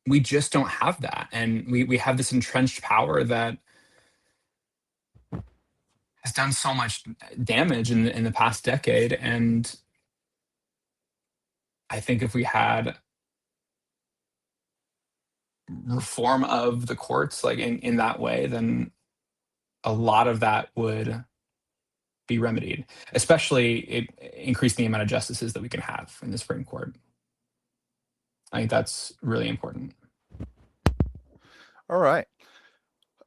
we just don't have that. And we have this entrenched power that has done so much damage in the past decade. And I think if we had reform of the courts like in that way, then a lot of that would be remedied, especially increasing the amount of justices that we can have in the Supreme Court. I think that's really important. All right.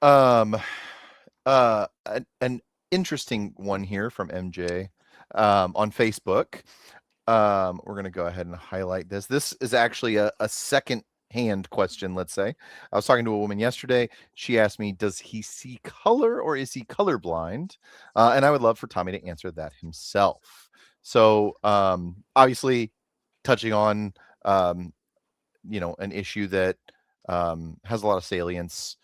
An interesting one here from MJ on Facebook. We're going to go ahead and highlight this. This is actually a second hand question, let's say. I was talking to a woman yesterday. She asked me, does he see color or is he colorblind? And I would love for Tommy to answer that himself. So obviously touching on, an issue that has a lot of salience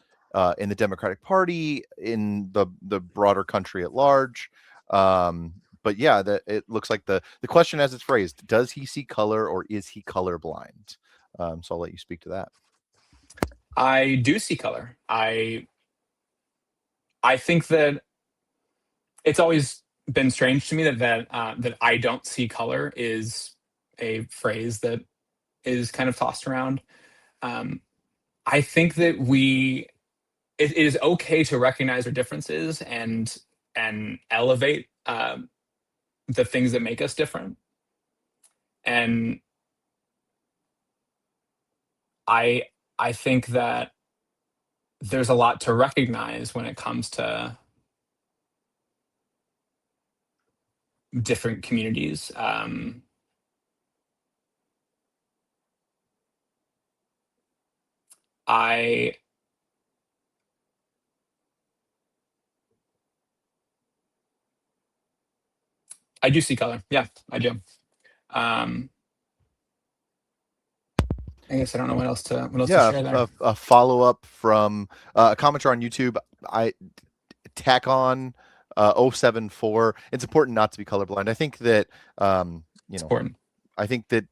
in the Democratic Party, in the broader country at large. But yeah, it looks like the question as it's phrased, does he see color or is he colorblind? So I'll let you speak to that. I do see color. I think that it's always been strange to me that I don't see color is a phrase that is kind of tossed around. I think that it is okay to recognize our differences and elevate the things that make us different. And I think that there's a lot to recognize when it comes to different communities. I do see color. Yeah, I do. I guess I don't know what else to Yeah, share there. a follow up from a commenter on YouTube. I tack on 074. It's important not to be colorblind. I think that you It's know, important. I think that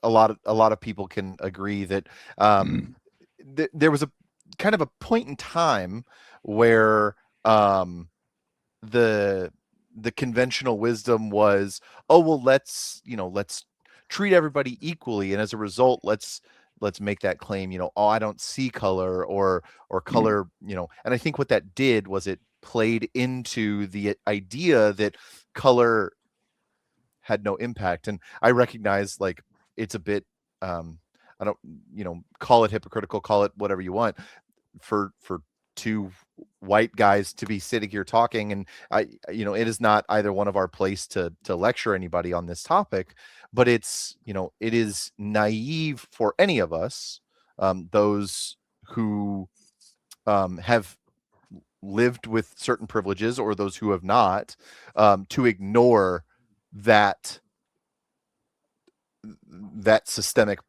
a lot of people can agree that there was a kind of a point in time where the the conventional wisdom was, oh well, let's treat everybody equally, and as a result, let's make that claim, oh, I don't see color, or Mm. color, and I think what that did was it played into the idea that color had no impact. And I recognize, like, it's a bit, I don't, call it hypocritical, call it whatever you want, for two white guys to be sitting here talking, and it is not either one of our place to lecture anybody on this topic, but it's, it is naive for any of us, those who have lived with certain privileges, or those who have not, to ignore that systemic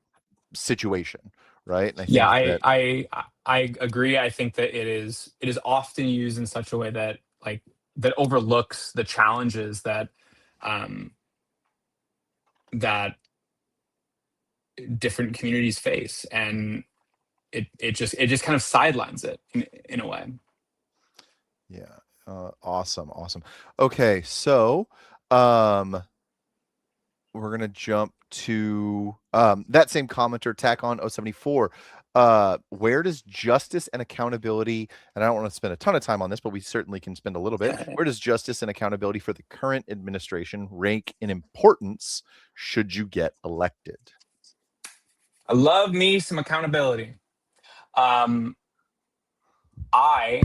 situation, right? And I Yeah, think I that, I I agree. I think that it is often used in such a way that that overlooks the challenges um, that different communities face, and it just kind of sidelines it in a way. yeah, awesome. Okay, so um we're gonna jump to that same commenter, tack on 074. Where does justice and accountability, and I don't want to spend a ton of time on this, but we certainly can spend a little bit. Where does justice and accountability for the current administration rank in importance should you get elected? I love me some accountability. Um, I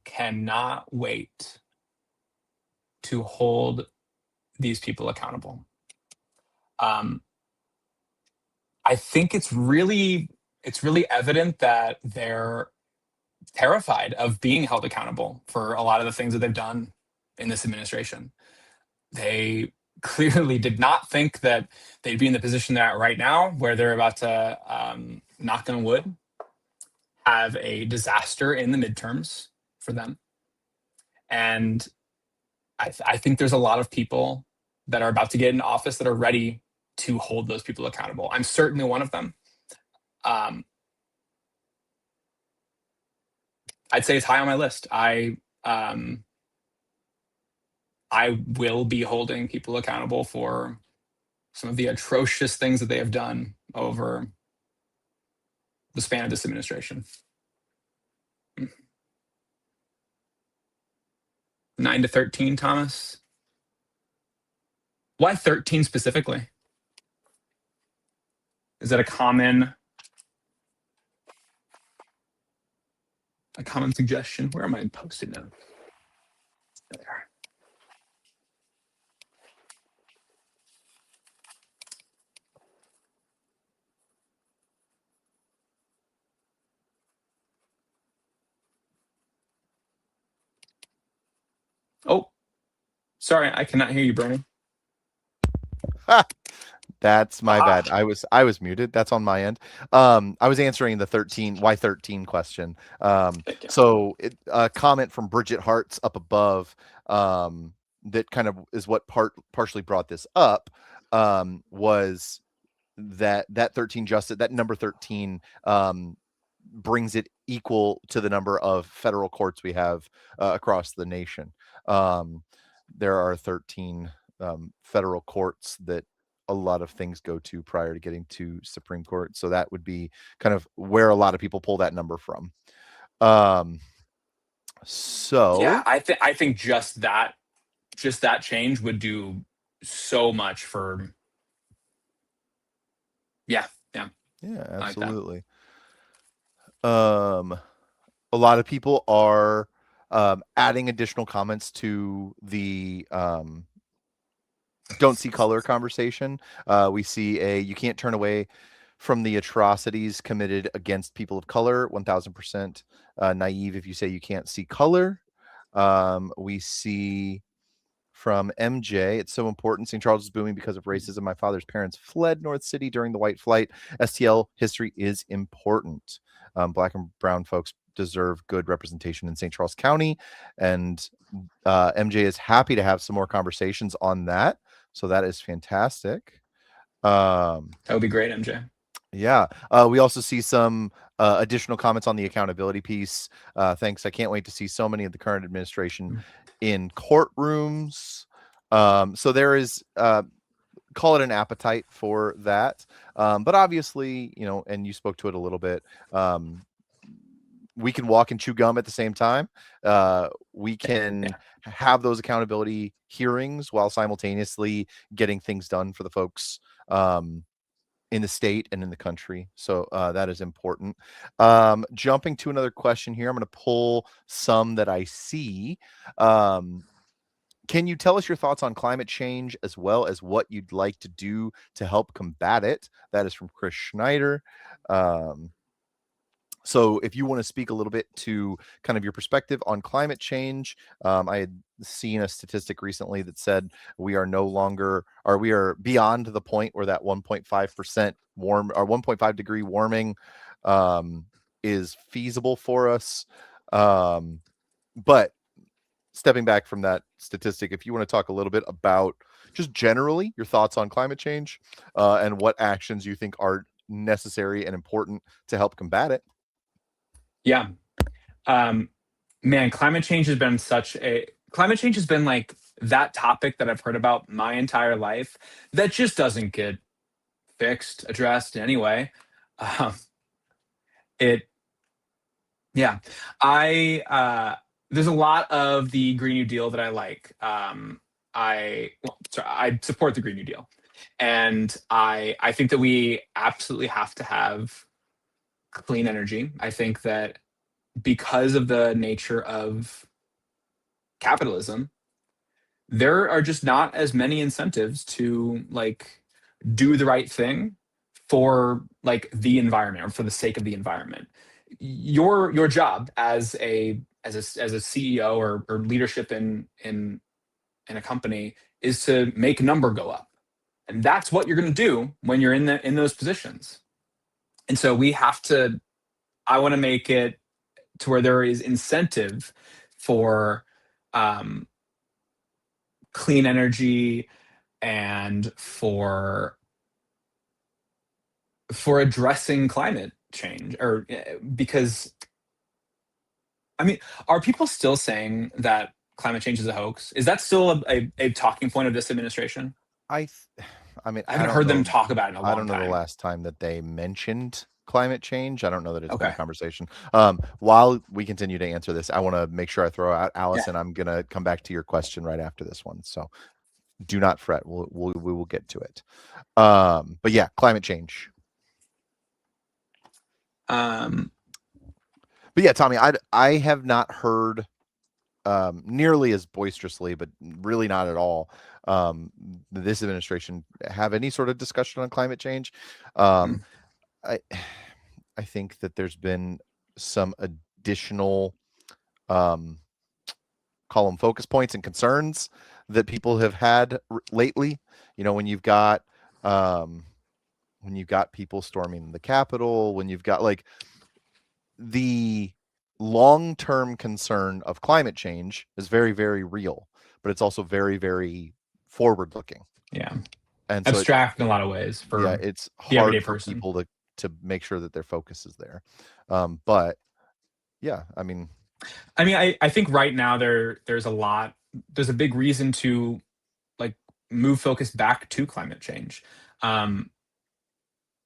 cannot wait to hold these people accountable. Um, I think it's really evident that they're terrified of being held accountable for a lot of the things that they've done in this administration. They clearly did not think that they'd be in the position they're at right now, where they're about to, knock on wood, have a disaster in the midterms for them. And I think there's a lot of people that are about to get in office that are ready to hold those people accountable. I'm certainly one of them. Um, I'd say it's high on my list. I will be holding people accountable for some of the atrocious things that they have done over the span of this administration. 9 to 13, Thomas. Why 13 specifically? Is that a common suggestion? Where am I posting notes? There. Oh, sorry, I cannot hear you, Bernie. That's my Ah, bad. I was muted. That's on my end. I was answering the 13 why 13 question. thank you. So a comment from Bridget Hart's up above, that kind of is what partially brought this up, was that 13 justice, that number 13, brings it equal to the number of federal courts we have across the nation. Um, there are 13 federal courts that a lot of things go to prior to getting to Supreme Court. So that would be kind of where a lot of people pull that number from. Um, Yeah, so I think just that change would do so much for. Yeah, yeah, yeah, I like that. absolutely. Um, a lot of people are adding additional comments to the don't see color conversation. We see you can't turn away from the atrocities committed against people of color. 1000% naive if you say you can't see color. We see from MJ, it's so important. St. Charles is booming because of racism. My father's parents fled North City during the White Flight. STL history is important. Black and brown folks deserve good representation in St. Charles County. And MJ is happy to have some more conversations on that. So that is fantastic. That would be great, MJ. Yeah. We also see some additional comments on the accountability piece. Thanks. I can't wait to see so many of the current administration in courtrooms. So there is, call it an appetite for that. But obviously, and you spoke to it a little bit. We can walk and chew gum at the same time. We can have those accountability hearings while simultaneously getting things done for the folks in the state and in the country. So that is important. Jumping to another question here, I'm going to pull some that I see. Can you tell us your thoughts on climate change as well as what you'd like to do to help combat it? That is from Chris Schneider. So if you want to speak a little bit to kind of your perspective on climate change, I had seen a statistic recently that said we are no longer, or we are beyond the point where that 1.5% warm or 1.5 degree warming is feasible for us. But stepping back from that statistic, if you want to talk a little bit about just generally your thoughts on climate change and what actions you think are necessary and important to help combat it. Yeah. Man, climate change has been like that topic that I've heard about my entire life that just doesn't get fixed, addressed in any way. It, yeah. There's a lot of the Green New Deal that I like. I support the Green New Deal. And I think that we absolutely have to have clean energy. I think that because of the nature of capitalism, there are just not as many incentives to like do the right thing for like the environment or for the sake of the environment. Your job as a CEO or leadership in a company is to make a number go up. And that's what you're going to do when you're in those positions. And so I want to make it to where there is incentive for clean energy and for addressing climate change, or because I mean, are people still saying that climate change is a hoax? Is that still a talking point of this administration? I mean, I haven't heard them talk about it in a long I don't know time. the last time that they mentioned climate change. I don't know that it's been a Okay. conversation. While we continue to answer this, I want to make sure I throw out Alice, Yeah. and I'm gonna come back to your question right after this one. So do not fret. We will get to it. But yeah, climate change. But yeah, Tommy, I have not heard nearly as boisterously, but really not at all, this administration have any sort of discussion on climate change. Mm. I I think that there's been some additional um, call them focus points and concerns that people have had lately. When you've got people storming the Capitol, when you've got like the long-term concern of climate change is very, very real, but it's also very, very forward-looking. Yeah. And so Abstract in a lot of ways for it's the everyday hard for person. people to make sure that their focus is there. But yeah, I mean, I think right now there's a big reason to like move focus back to climate change.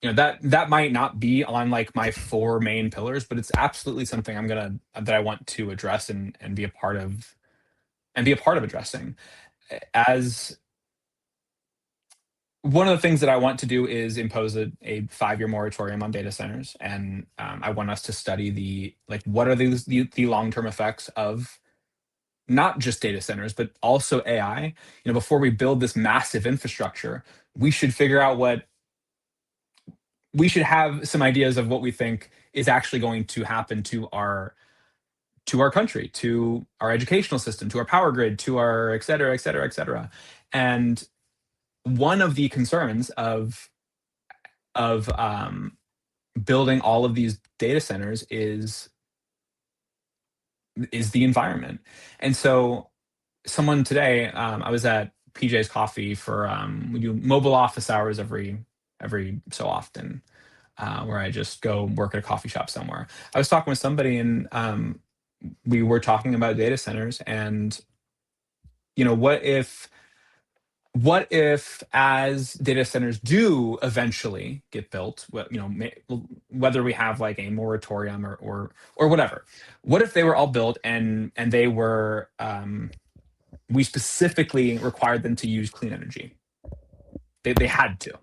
That might not be on like my four main pillars, but it's absolutely something that I want to address and be a part of addressing. As one of the things that I want to do is impose a 5-year moratorium on data centers, and I want us to study what are the long-term effects of not just data centers but also AI. Before we build this massive infrastructure, we should figure out we should have some ideas of what we think is actually going to happen to our country, to our educational system, to our power grid, to our et cetera, et cetera, et cetera. And one of the concerns of building all of these data centers is the environment. And so someone today, I was at PJ's Coffee for we do mobile office hours every so often, where I just go work at a coffee shop somewhere. I was talking with somebody, and we were talking about data centers, and what if as data centers do eventually get built, whether we have like a moratorium or whatever, what if they were all built and they were we specifically required them to use clean energy? They had to.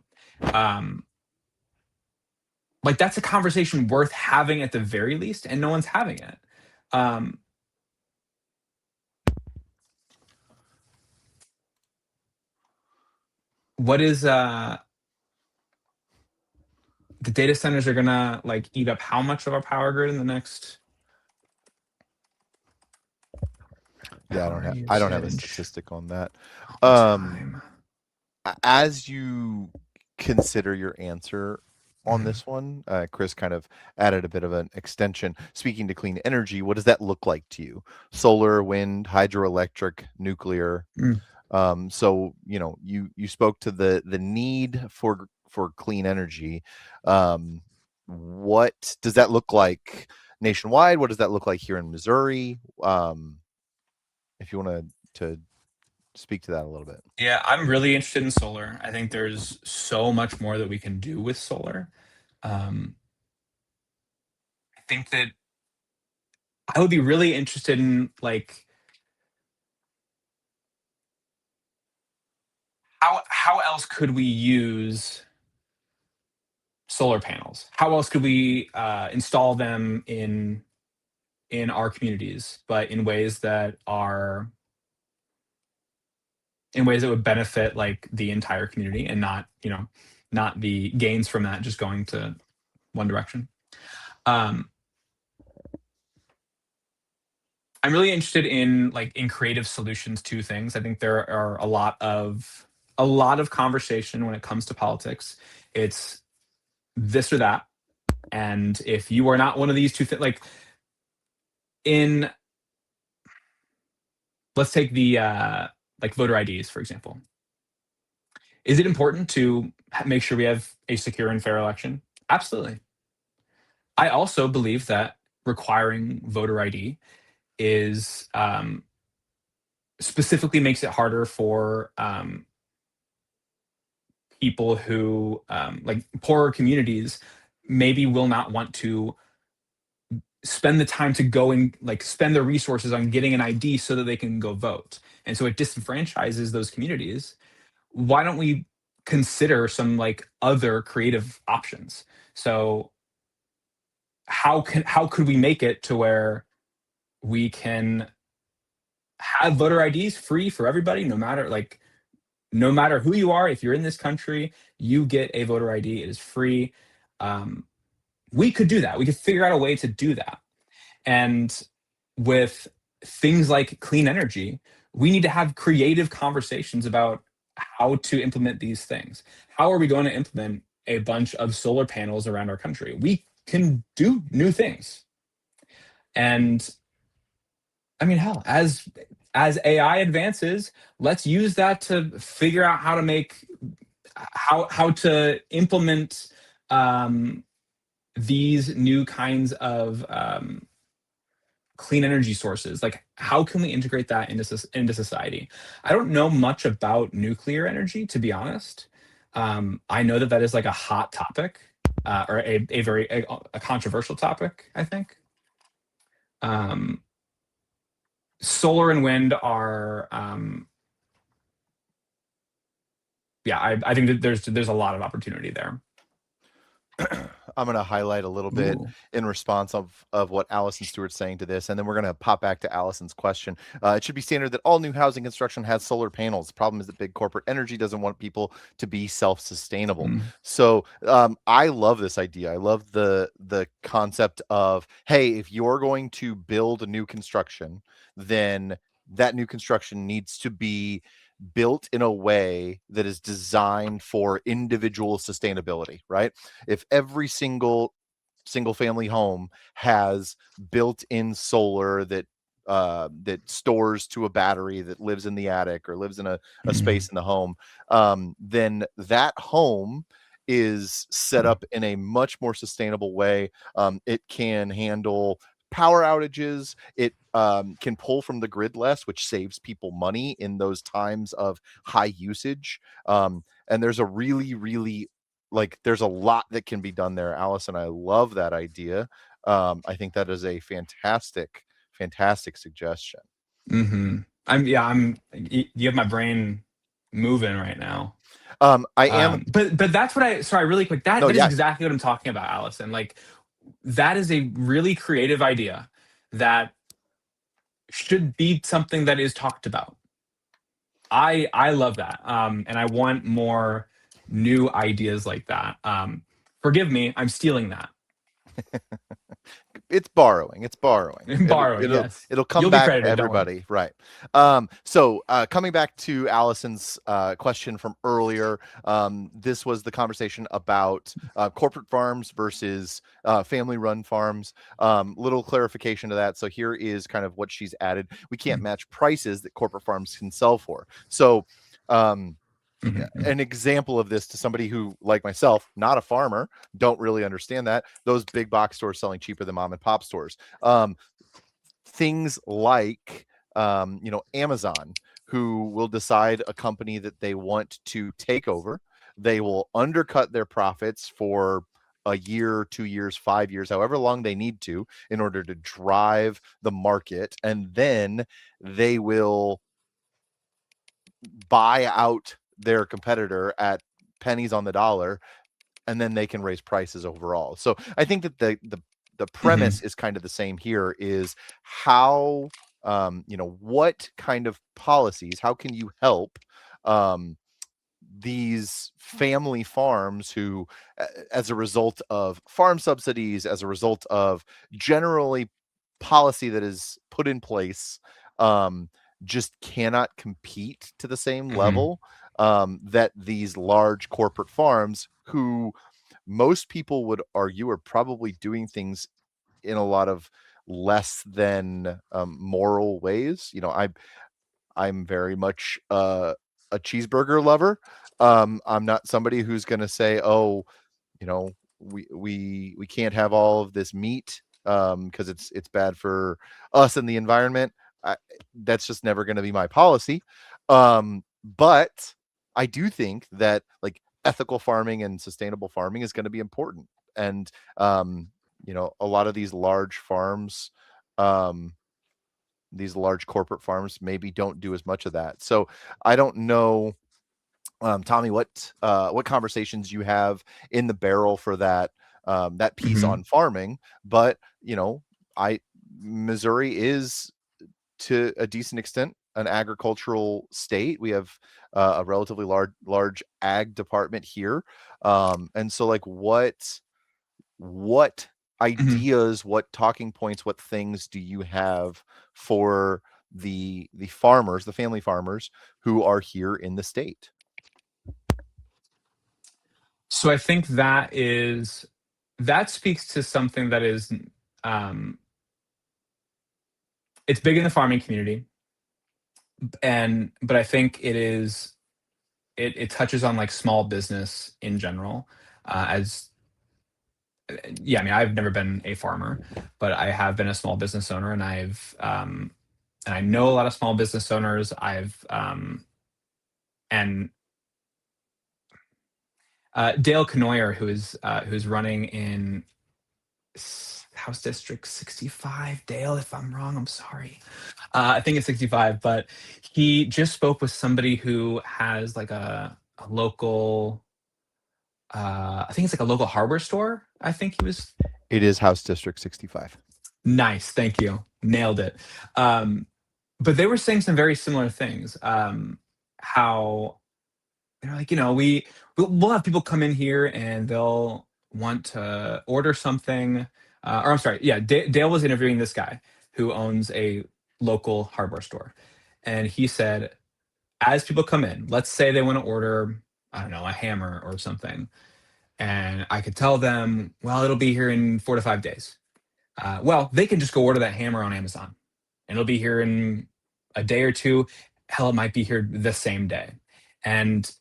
Like, that's a conversation worth having at the very least, and no one's having it. What is the data centers are gonna like eat up how much of our power grid in the next? Yeah, I don't have a statistic on that. Time. As you consider your answer on this one, Chris kind of added a bit of an extension. Speaking to clean energy, what does that look like to you? Solar, wind, hydroelectric, nuclear. So you spoke to the need for clean energy. What does that look like nationwide? What does that look like here in Missouri? If you want to speak to that a little bit. Yeah, I'm really interested in solar. I think there's so much more that we can do with solar. I think that I would be really interested in like how else could we use solar panels? How else could we install them in our communities, but in ways that would benefit like the entire community, and not the gains from that just going to one direction. I'm really interested in creative solutions to things. I think there are a lot of conversation when it comes to politics. It's this or that, and if you are not one of these two things, let's take the voter IDs for example. Is it important to make sure we have a secure and fair election? Absolutely. I also believe that requiring voter ID is specifically makes it harder for people who poorer communities maybe will not want to spend the time to go and spend their resources on getting an ID so that they can go vote. And so it disenfranchises those communities. Why don't we consider some other creative options? So how could we make it to where we can have voter IDs free for everybody, no matter who you are? If you're in this country, you get a voter ID. It is free. We could do that. We could figure out a way to do that. And with things like clean energy, we need to have creative conversations about how to implement these things. How are we going to implement a bunch of solar panels around our country? We can do new things. And I mean, hell, as AI advances, let's use that to figure out how to implement these new kinds of clean energy sources. How can we integrate that into society? I don't know much about nuclear energy, to be honest. I know that is a hot topic, or a very controversial topic, I think. Solar and wind are I think that there's a lot of opportunity there. I'm going to highlight a little bit Ooh. in response of what Allison Stewart's saying to this, and then we're going to pop back to Allison's question. It should be standard that all new housing construction has solar panels. The problem is that big corporate energy doesn't want people to be self-sustainable. Mm, So I love this idea. I love the concept of, hey, if you're going to build a new construction, then that new construction needs to be built in a way that is designed for individual sustainability, right? If every single family home has built-in solar that stores to a battery that lives in the attic or lives in a mm, space in the home, then that home is set mm, up in a much more sustainable way. It can handle power outages. It can pull from the grid less, which saves people money in those times of high usage. And there's a really there's a lot that can be done there, Allison. I love that idea. I think that is a fantastic suggestion. you have my brain moving right now. I am But that's what sorry, really quick. That no, that is yeah. exactly what I'm talking about, Allison. Like, that is a really creative idea that should be something that is talked about. I love that. And I want more new ideas like that. Forgive me, I'm stealing that. It's borrowing. It's borrowing. It'll Borrowing, it'll yes. it'll come You'll be back to credited, don't worry. everybody, right? So coming back to Allison's question from earlier, this was the conversation about corporate farms versus family-run farms. Little clarification to that. So here is kind of what she's added. We can't match prices that corporate farms can sell for. So. Mhm. An example of this to somebody who, like myself, not a farmer, don't really understand that those big box stores selling cheaper than mom and pop stores. Things like Amazon, who will decide a company that they want to take over. They will undercut their profits for a year, 2 years, 5 years, however long they need to, in order to drive the market, and then they will buy out their competitor at pennies on the dollar, and then they can raise prices overall. So I think that the premise Mhm. is kind of the same here, is how what kind of policies, how can you help um these family farms who, as a result of farm subsidies, as a result of generally policy that is put in place, um, just cannot compete to the same Mhm. level that these large corporate farms, who most people would argue are probably doing things in a lot of less than moral ways. I'm very much a cheeseburger lover. I'm not somebody who's going to say, "Oh, we can't have all of this meat because it's bad for us and the environment." I, that's just never going to be my policy. But I do think that like ethical farming and sustainable farming is going to be important, and a lot of um, these large corporate farms maybe don't do as much of that. So I don't know, Tommy, what conversations you have in the barrel for that piece Mhm. on farming, but I Missouri is to a decent extent an agricultural state. We have a relatively large ag department here, and so like what Mhm. ideas, what talking points, what things do you have for the farmers, the family farmers who are here in the state? So I think that speaks to something that is, um, it's big in the farming community, but I think it touches on like small business in general. As Yeah, I mean, I've never been a farmer, but I have been a small business owner, and I know a lot of small business owners. And Dale Canoyer, who's running in House District 65. Dale, if I'm wrong, I'm sorry. I think it's 65, but he just spoke with somebody who has like a local I think it's like a local hardware store. I think he was. It is House District 65. Nice, thank you, nailed it. But they were saying some very similar things. How they're like, we'll have people come in here and they'll want to order something. Or I'm sorry, yeah, Dale was interviewing this guy who owns a local hardware store, and he said, as people come in, let's say they want to order, I don't know, a hammer or something, and I could tell them, well, it'll be here in 4 to 5 days. Well, they can just go order that hammer on Amazon, and it'll be here in a day or two. Hell, it might be here the same day, and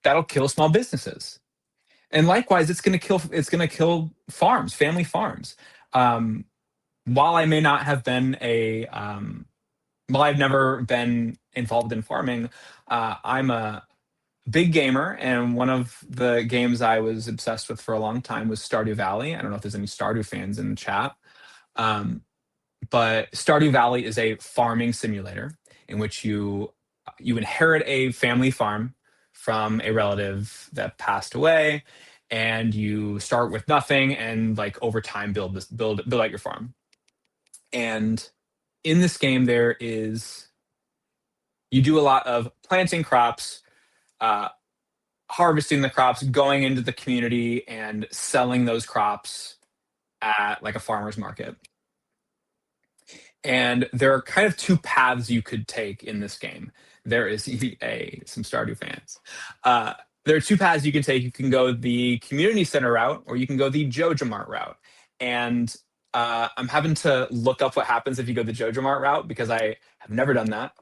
that'll kill small businesses. And likewise, it's going to kill farms, family farms. Um, while I may not have been while I've never been involved in farming, I'm a big gamer, and one of the games I was obsessed with for a long time was Stardew Valley. I don't know if there's any Stardew fans in the chat. Um, but Stardew Valley is a farming simulator in which you inherit a family farm from a relative that passed away, and you start with nothing and like over time build out your farm. And in this game, you do a lot of planting crops, uh, harvesting the crops, going into the community and selling those crops at like a farmer's market. And there are kind of two paths you could take in this game. There is some Stardew fans. Uh, there are two paths you can take. You can go the community center route, or you can go the Joja Mart route. And I'm having to look up what happens if you go the Joja Mart route because I have never done that.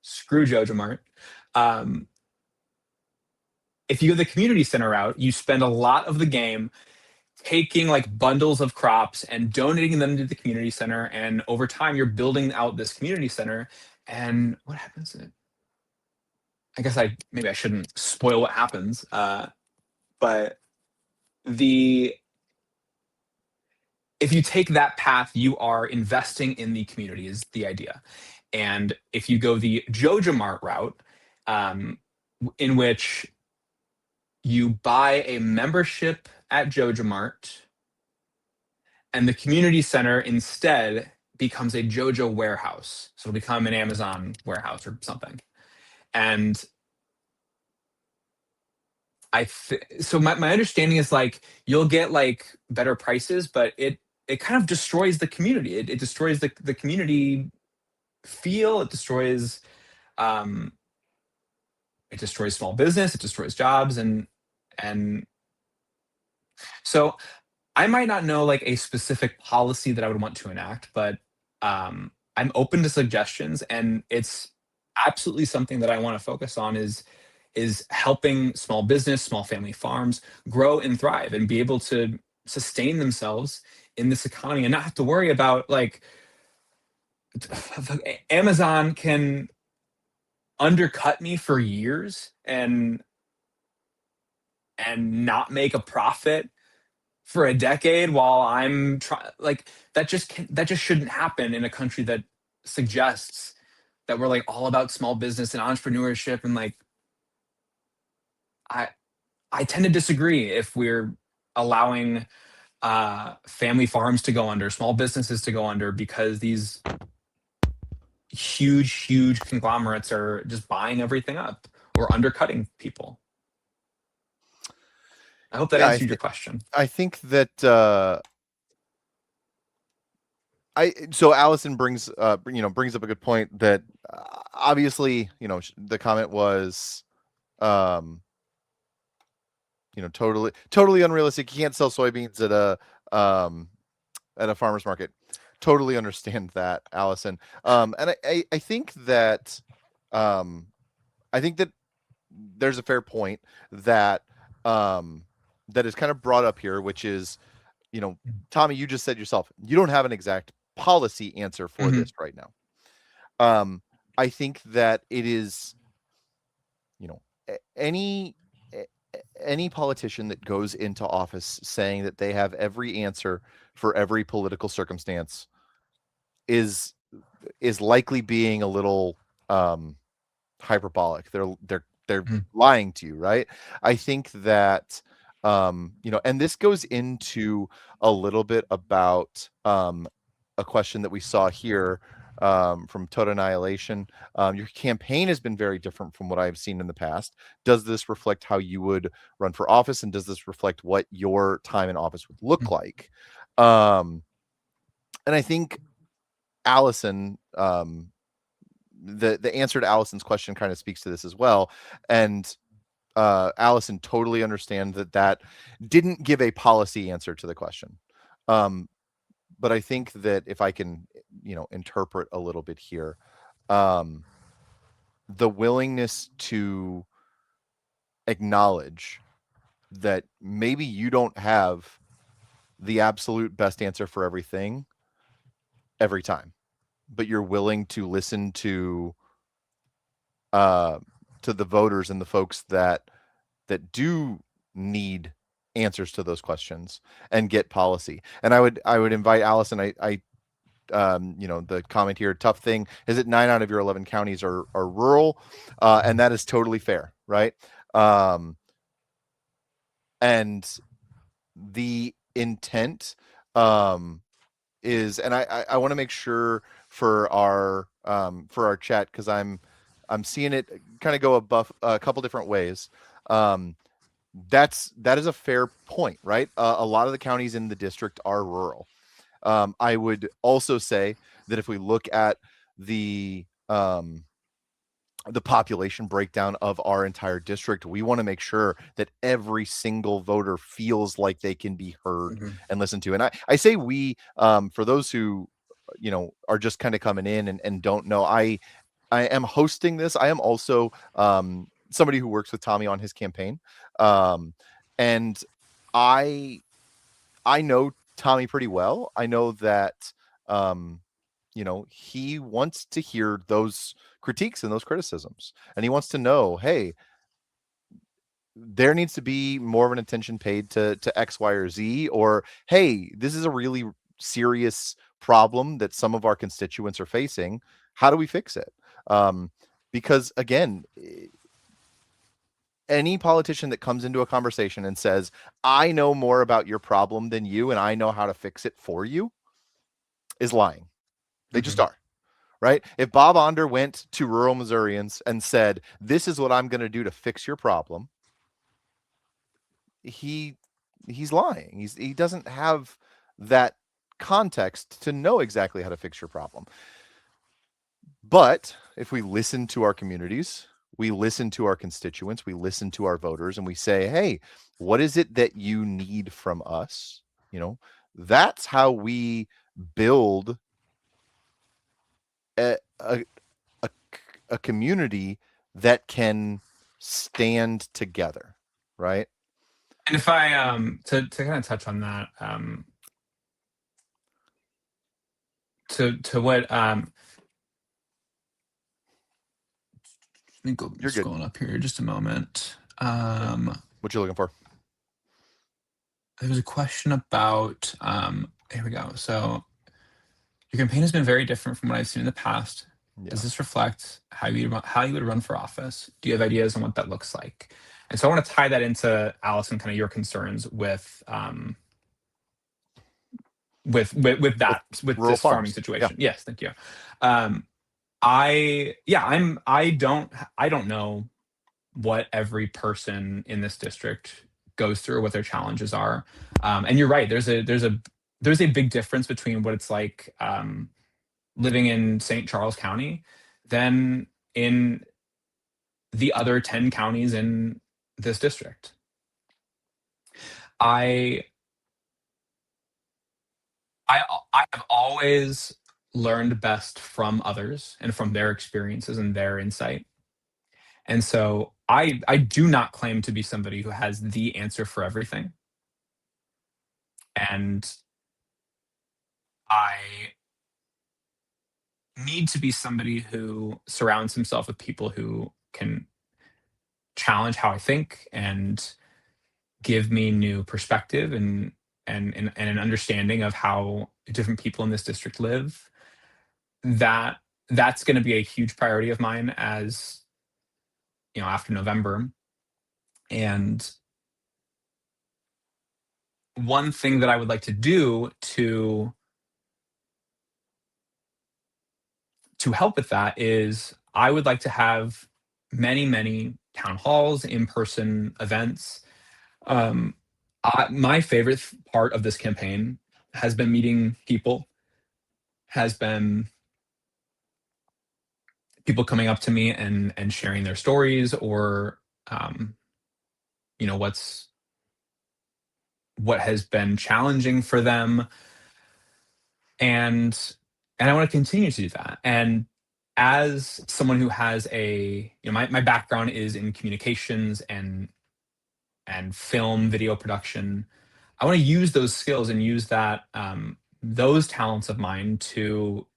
Screw Joja Mart. Um, if you go the community center route, you spend a lot of the game taking like bundles of crops and donating them to the community center, and over time you're building out this community center. And what happens I guess maybe I shouldn't spoil what happens, but the if you take that path, you are investing in the community is the idea. And if you go the Joja Mart route, um, in which you buy a membership at Joja Mart, and the community center instead becomes a Joja warehouse. So it'll become an Amazon warehouse or something. And so my understanding is like you'll get like better prices, but it kind of destroys the community. It destroys the community feel. Um it destroys small business, it destroys jobs, and so I might not know like a specific policy that I would want to enact, but I'm open to suggestions, and it's absolutely something that I want to focus on is helping small business, small family farms grow and thrive and be able to sustain themselves in this economy and not have to worry about like Amazon can undercut me for years and not make a profit for a decade while I'm trying. Like that just shouldn't happen in a country that suggests that we're like all about small business and entrepreneurship. And like I I tend to disagree if we're allowing family farms to go under, small businesses to go under, because these huge conglomerates are just buying everything up or undercutting people. I hope that Yeah, answered your question. I think that so Allison brings up a good point that obviously the comment was totally unrealistic. You can't sell soybeans at a farmer's market. Totally understand that, Allison. And I think that there's a fair point that that is kind of brought up here, which is, Tommy, you just said yourself, you don't have an exact policy answer for this right now. I think that it is, any politician that goes into office saying that they have every answer for every political circumstance is likely being a little hyperbolic. They're Mhm. lying to you, right? I think that and this goes into a little bit about a question that we saw here from Total Annihilation. Your campaign has been very different from what I've seen in the past. Does this reflect how you would run for office, and does this reflect what your time in office would look like? And I think Allison, the answer to Allison's question kind of speaks to this as well. And Allison totally understands that didn't give a policy answer to the question. But I think that if I can, interpret a little bit here, the willingness to acknowledge that maybe you don't have the absolute best answer for everything every time, but you're willing to listen uh, to the voters and the folks that do need answers to those questions and get policy. And I would invite Allison. The comment here, tough thing is that 9 out of your 11 counties are rural, and that is totally fair, right? And the intent is, and I want to make sure for our chat, because I'm seeing it kind of go a couple different ways. That is a fair point, right? A lot of the counties in the district are rural. I would also say that if we look at the population breakdown of our entire district, we want to make sure that every single voter feels like they can be heard and listened to. And I say we, for those who, are just kind of coming in and don't know, I am hosting this. I am also somebody who works with Tommy on his campaign. And I know Tommy pretty well. I know that, he wants to hear those critiques and those criticisms, and he wants to know, hey, there needs to be more of an attention paid to X, Y, or Z, or hey, this is a really serious problem that some of our constituents are facing. How do we fix it? Because again, any politician that comes into a conversation and says, I know more about your problem than you, and I know how to fix it for you, is lying. They just are. Right? If Bob Onder went to rural Missourians and said, this is what I'm going to do to fix your problem, he's lying. He doesn't have that context to know exactly how to fix your problem. But if we listen to our communities, we listen to our constituents, we listen to our voters, and we say, hey, what is it that you need from us? That's how we build a community that can stand together, right? And if I to kind of touch on that, to what let me go You're good. scrolling up here just a moment. What you looking for? There was a question about here we go. So your campaign has been very different from what I've seen in the past. Yeah. Does this reflect how you would run for office? Do you have ideas on what that looks like? And so I want to tie that into Allison, kind of your concerns with rural this farming farms. situation. Yeah. Yes, thank you. I don't know what every person in this district goes through, what their challenges are. And you're right. There's a big difference between what it's like living in St. Charles County than in the other 10 counties in this district. I have always learned best from others and from their experiences and their insight. And so I do not claim to be somebody who has the answer for everything. And I need to be somebody who surrounds himself with people who can challenge how I think and give me new perspective and an understanding of how different people in this district live. That's going to be a huge priority of mine as after November. And one thing that I would like to do to help with that is I would like to have many town halls, in-person events. Um, my favorite part of this campaign has been meeting people, has been people coming up to me and sharing their stories, or um, what has been challenging for them, and I want to continue to do that. And as someone who has my background is in communications and film video production, I want to use those skills and use those talents of mine to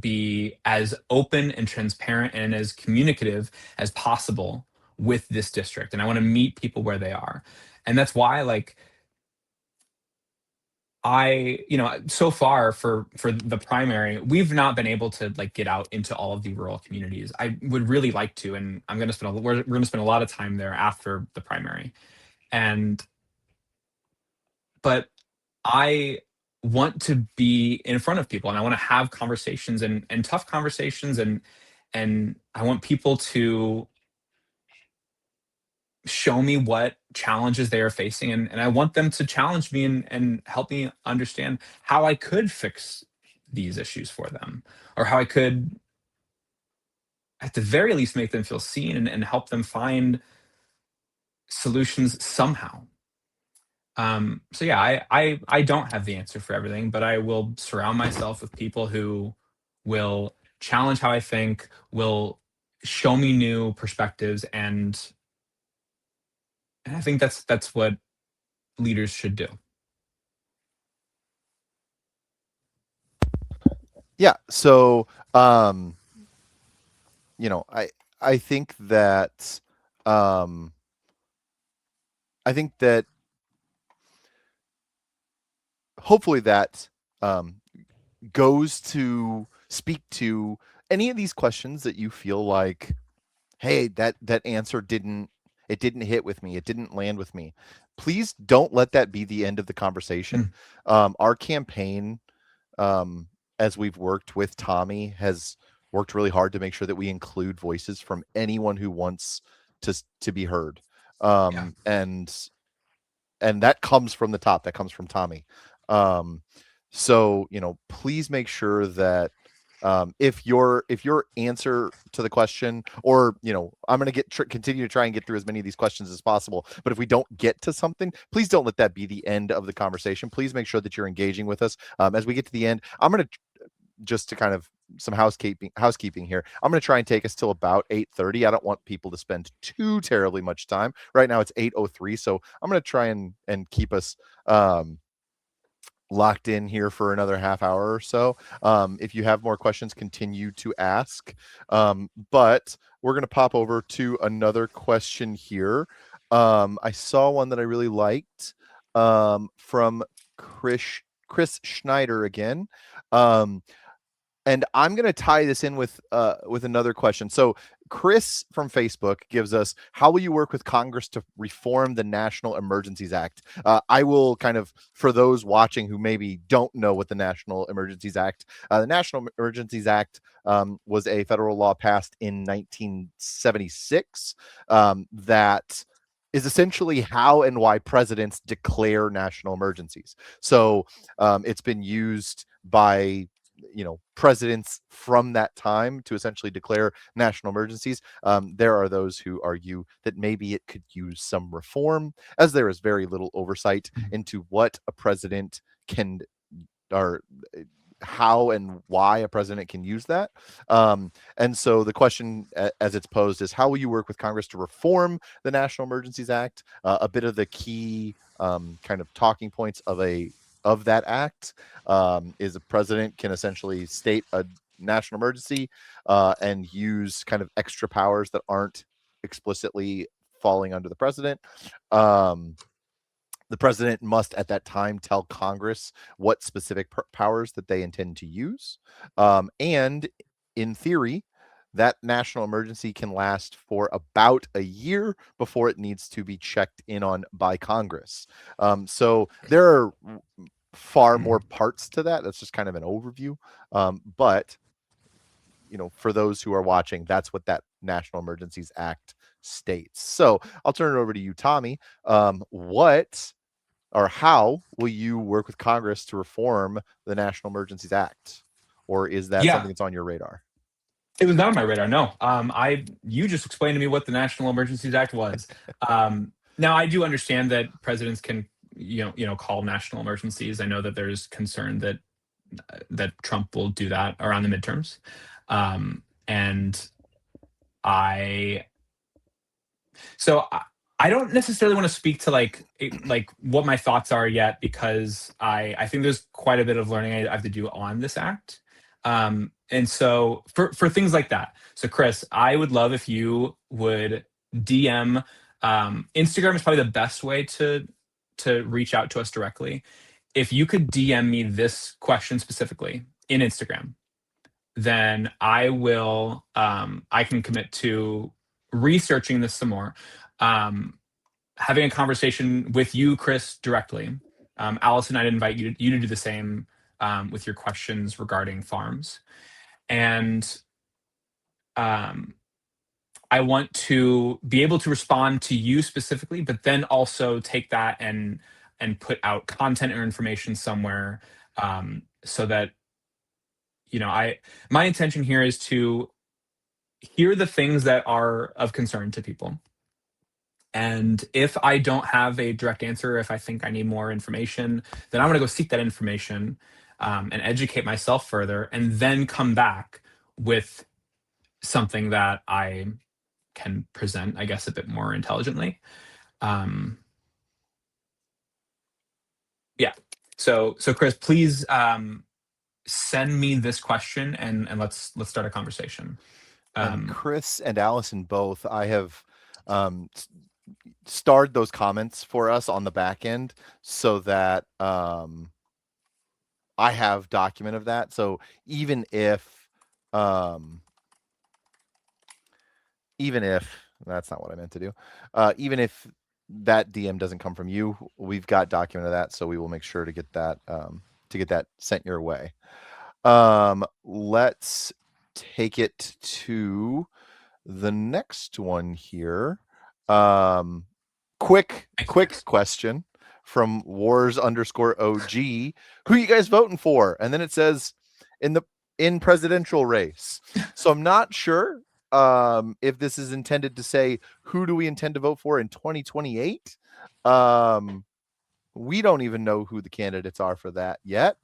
be as open and transparent and as communicative as possible with this district. And I want to meet people where they are. And that's why, like, so far for the primary, we've not been able to like get out into all of the rural communities. I would really like to, and we're going to spend a lot of time there after the primary. And but I want to be in front of people, and I want to have conversations, and tough conversations, and I want people to show me what challenges they are facing, and I want them to challenge me and help me understand how I could fix these issues for them, or how I could at the very least make them feel seen, and help them find solutions somehow. So yeah, I don't have the answer for everything, but I will surround myself with people who will challenge how I think, will show me new perspectives, and I think that's what leaders should do. Yeah. So, you know, I think that um, I think that hopefully that um, goes to speak to any of these questions that you feel like, hey, that answer didn't hit with me, it didn't land with me. Please don't let that be the end of the conversation. Mm, Our campaign, um, as we've worked with Tommy, has worked really hard to make sure that we include voices from anyone who wants to be heard. yeah. And that comes from the top. That comes from Tommy. Um, so please make sure that if your answer to the question, or I'm going to continue to try and get through as many of these questions as possible. But if we don't get to something, please don't let that be the end of the conversation. Please make sure that you're engaging with us as we get to the end. I'm going to just to kind of some housekeeping here. I'm going to try and take us till about 8:30. I don't want people to spend too terribly much time. Right now it's 8:03, so I'm going to try and keep us locked in here for another half hour or so. If you have more questions, continue to ask. But we're going to pop over to another question here. I saw one that I really liked from Chris Schneider again. And I'm going to tie this in with another question. So Chris from Facebook gives us, how will you work with Congress to reform the National Emergencies Act? I will kind of, for those watching who maybe don't know what the National Emergencies Act, the National Emergencies Act was a federal law passed in 1976 that is essentially how and why presidents declare national emergencies. So it's been used by presidents from that time to essentially declare national emergencies. There are those who argue that maybe it could use some reform, as there is very little oversight into what a president can, or how and why a president can use that. And so the question as it's posed is, how will you work with Congress to reform the National Emergencies Act? A bit of the key kind of talking points of that act is a president can essentially state a national emergency and use kind of extra powers that aren't explicitly falling under the president. The president must at that time tell Congress what specific powers that they intend to use. And in theory, that national emergency can last for about a year before it needs to be checked in on by Congress. So there are far more parts to that. That's just kind of an overview. But for those who are watching, that's what that National Emergencies Act states. So I'll turn it over to you, Tommy. What or how will you work with Congress to reform the National Emergencies Act? Or is that something Yeah, that's on your radar? it was not on my radar. No, you just explained to me what the National Emergencies Act was. Now I do understand that presidents can, call national emergencies. I know that there's concern that Trump will do that around the midterms, and I so I don't necessarily want to speak to like what my thoughts are yet, because I think there's quite a bit of learning I have to do on this act. And so for things like that, so Chris, I would love if you would DM. Instagram is probably the best way to reach out to us directly. If you could DM me this question specifically in Instagram, then I can commit to researching this some more, having a conversation with you, Chris, directly. Allison, I'd invite you to do the same, with your questions regarding farms. And um, I want to be able to respond to you specifically, but then also take that and put out content or information somewhere, so that my intention here is to hear the things that are of concern to people. And if I don't have a direct answer, if I think I need more information, then I'm going to go seek that information, and educate myself further, and then come back with something that I can present, I guess, a bit more intelligently. Um, yeah. So Chris, please, send me this question, and let's start a conversation. And Chris and Allison both, I have starred those comments for us on the back end so that I have document of that. So even if that's not what I meant to do, even if that DM doesn't come from you, we've got document of that, so we will make sure to get that sent your way. Let's take it to the next one here. Quick question from Wars_OG. Who you guys voting for? And then it says in presidential race. So I'm not sure if this is intended to say who do we intend to vote for in 2028. We don't even know who the candidates are for that yet.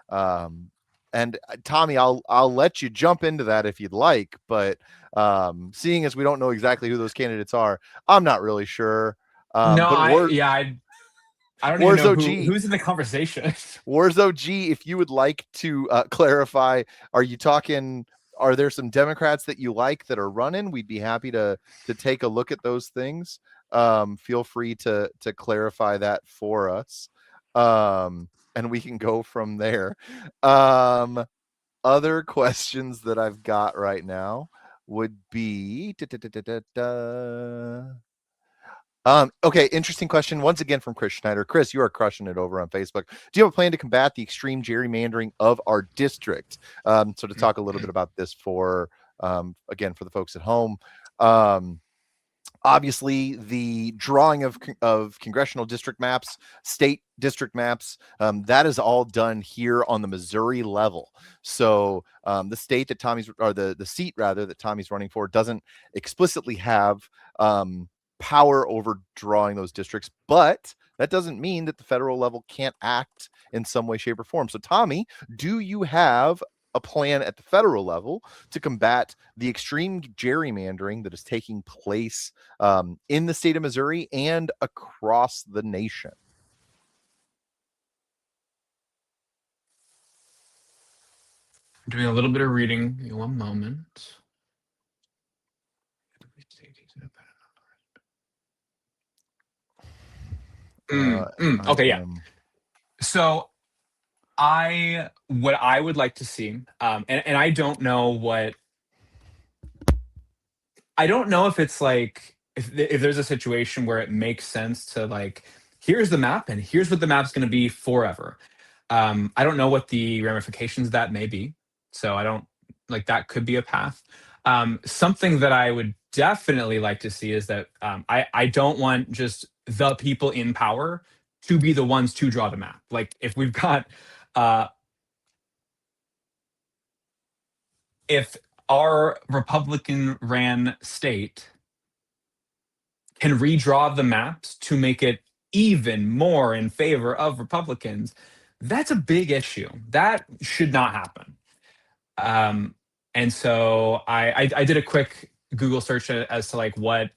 And Tommy, I'll let you jump into that if you'd like, but seeing as we don't know exactly who those candidates are, I'm not really sure. No, But I don't even Wars know OG, who's in the conversation. Wars OG, if you would like to clarify, are there some Democrats that you like that are running? We'd be happy to take a look at those things. Feel free to clarify that for us. And we can go from there. Other questions that I've got right now would be okay, interesting question once again from Chris Schneider. Chris, you are crushing it over on Facebook. Do you have a plan to combat the extreme gerrymandering of our district? So to talk a little bit about this for again for the folks at home. Obviously, the drawing of congressional district maps, state district maps, that is all done here on the Missouri level. So the state that Tommy's, or the seat rather that Tommy's running for, doesn't explicitly have power over drawing those districts, but that doesn't mean that the federal level can't act in some way, shape, or form. So, Tommy, do you have a plan at the federal level to combat the extreme gerrymandering that is taking place in the state of Missouri and across the nation? I'm doing a little bit of reading. Give me one moment. Okay, yeah. So what I would like to see, and I don't know what I don't know if it's like if there's a situation where it makes sense to like, here's the map and here's what the map's going to be forever. I don't know what the ramifications of that may be, so I don't like that could be a path. Something that I would definitely like to see is that I don't want just the people in power to be the ones to draw the map. Like if we've got uh, if our Republican ran state can redraw the maps to make it even more in favor of Republicans, that's a big issue. That should not happen. Um, and so I did a quick Google search as to like what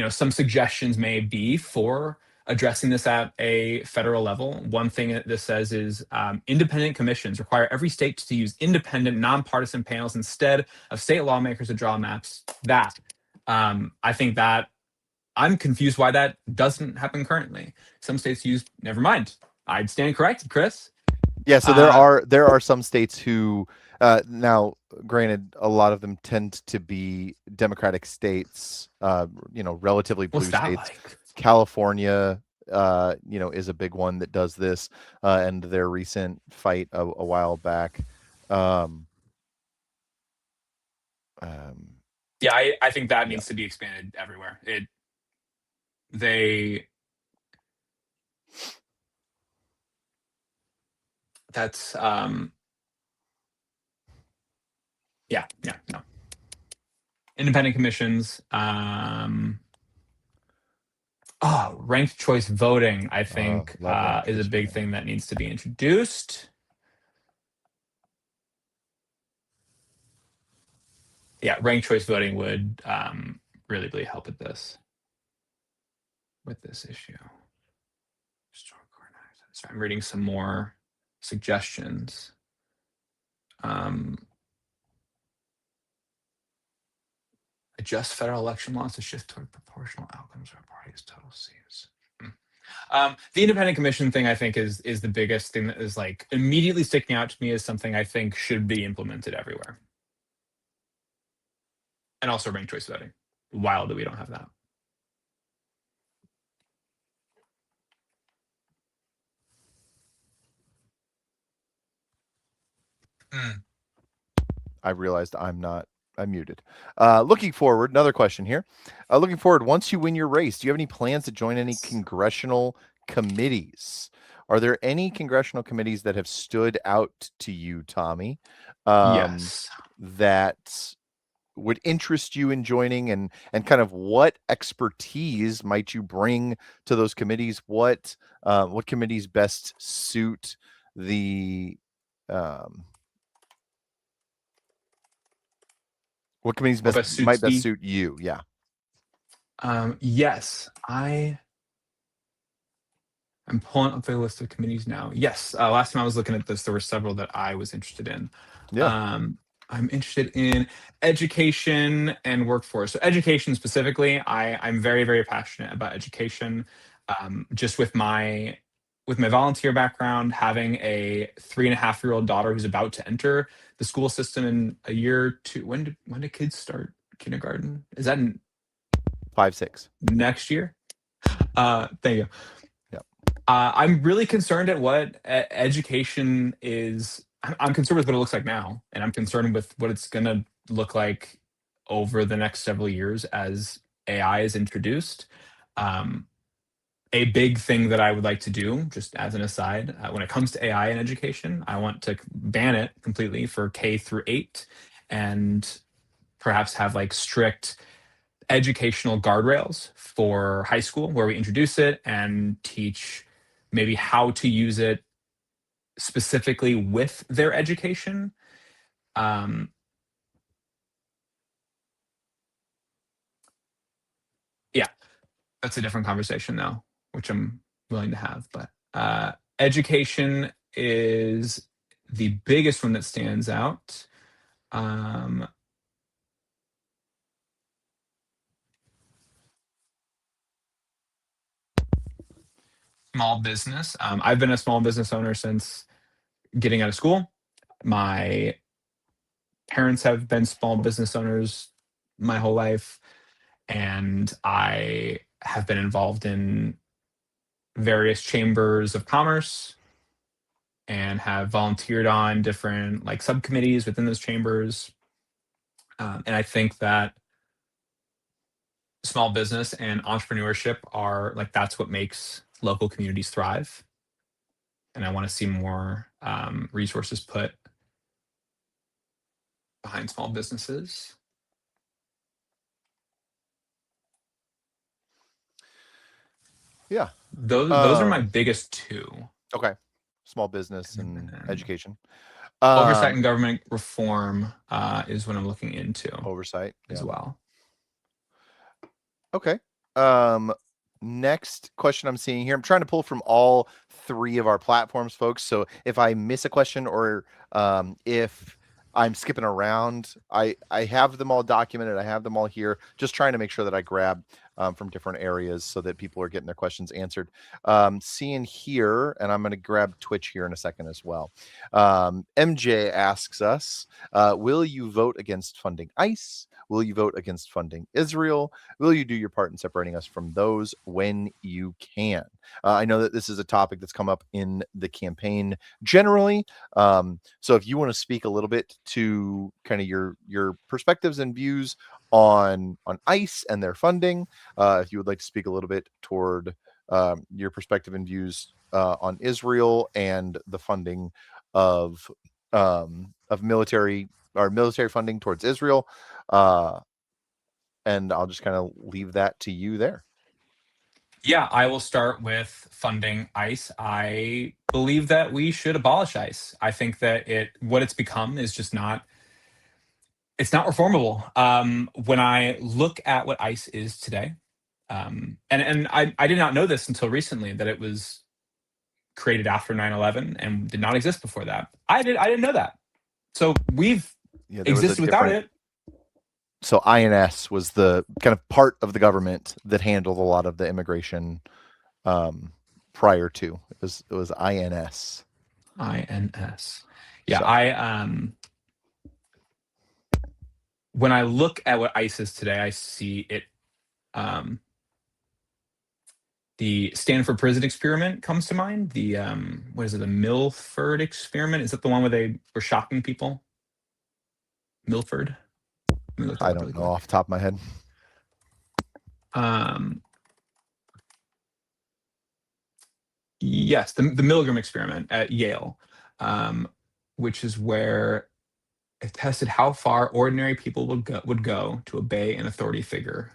some suggestions may be for addressing this at a federal level. One thing that this says is independent commissions require every state to use independent, nonpartisan panels instead of state lawmakers to draw maps. That I think that I'm confused why that doesn't happen currently. Some states use. Never mind. I'd stand corrected, Chris. Yeah, so there are some states who now, granted, a lot of them tend to be Democratic states, relatively blue What's that states. like? California, is a big one that does this, and their recent fight a while back. Yeah, I think that needs to be expanded everywhere. That's no. Independent commissions. Ranked choice voting, I think, is a big thing that needs to be introduced. Yeah, ranked choice voting would really, really help with this issue. So I'm reading some more suggestions. Adjust federal election laws to shift toward proportional outcomes for parties' total seats. The independent commission thing, I think, is the biggest thing that is like immediately sticking out to me as something I think should be implemented everywhere. And also ranked choice voting. Wild that we don't have that. I realized I'm muted. Looking forward, another question here. Looking forward, once you win your race, do you have any plans to join any congressional committees? Are there any congressional committees that have stood out to you, Tommy? Yes. That would interest you in joining, and kind of what expertise might you bring to those committees? What committees best suit the what committees might best suit you? Yeah. Yes, I'm pulling up the list of committees now. Yes, last time I was looking at this, there were several that I was interested in. Yeah. I'm interested in education and workforce. So education specifically, I'm very, very passionate about education. Just with my volunteer background, having a 3.5-year-old daughter who's about to enter the school system in a year or two. When do kids start kindergarten? Is that in 5, 6 next year? Thank you. Yep. I'm really concerned at what education is. I'm concerned with what it looks like now, and I'm concerned with what it's going to look like over the next several years as AI is introduced. A big thing that I would like to do, just as an aside, when it comes to AI in education, I want to ban it completely for K through 8, and perhaps have like strict educational guardrails for high school where we introduce it and teach maybe how to use it specifically with their education. Yeah, that's a different conversation though, which I'm willing to have. But education is the biggest one that stands out. Small business. I've been a small business owner since getting out of school. My parents have been small business owners my whole life, and I have been involved in various chambers of commerce and have volunteered on different like subcommittees within those chambers. And I think that small business and entrepreneurship are like that's what makes local communities thrive. And I want to see more resources put behind small businesses. Yeah. Those are my biggest two. Okay. Small business and education. Oversight and government reform is what I'm looking into. Oversight as well. Okay. Next question I'm seeing here. I'm trying to pull from all three of our platforms, folks. So if I miss a question or if I'm skipping around, I have them all documented. I have them all here. Just trying to make sure that I grab from different areas so that people are getting their questions answered. Seeing here, and I'm going to grab Twitch here in a second as well. MJ asks us, will you vote against funding ICE? Will you vote against funding Israel? Will you do your part in separating us from those when you can? I know that this is a topic that's come up in the campaign generally. So if you want to speak a little bit to kind of your perspectives and views on ICE and their funding, if you would like to speak a little bit toward your perspective and views on Israel and the funding of military funding towards Israel. And I'll just kind of leave that to you there. Yeah, I will start with funding ICE. I believe that we should abolish ICE. I think that what it's become is just not reformable. When I look at what ICE is today, and I did not know this until recently that it was created after 9/11 and did not exist before that. I didn't know that. So we've existed without it. So INS was the kind of part of the government that handled a lot of the immigration prior to. It was INS. INS. Yeah, so. When I look at what ICE is today, I see it. The Stanford Prison Experiment comes to mind. The what is it? The Milford Experiment? Is that the one where they were shocking people? Milford. I don't know off the top of my head. Yes, the Milgram experiment at Yale, which is where it tested how far ordinary people would go to obey an authority figure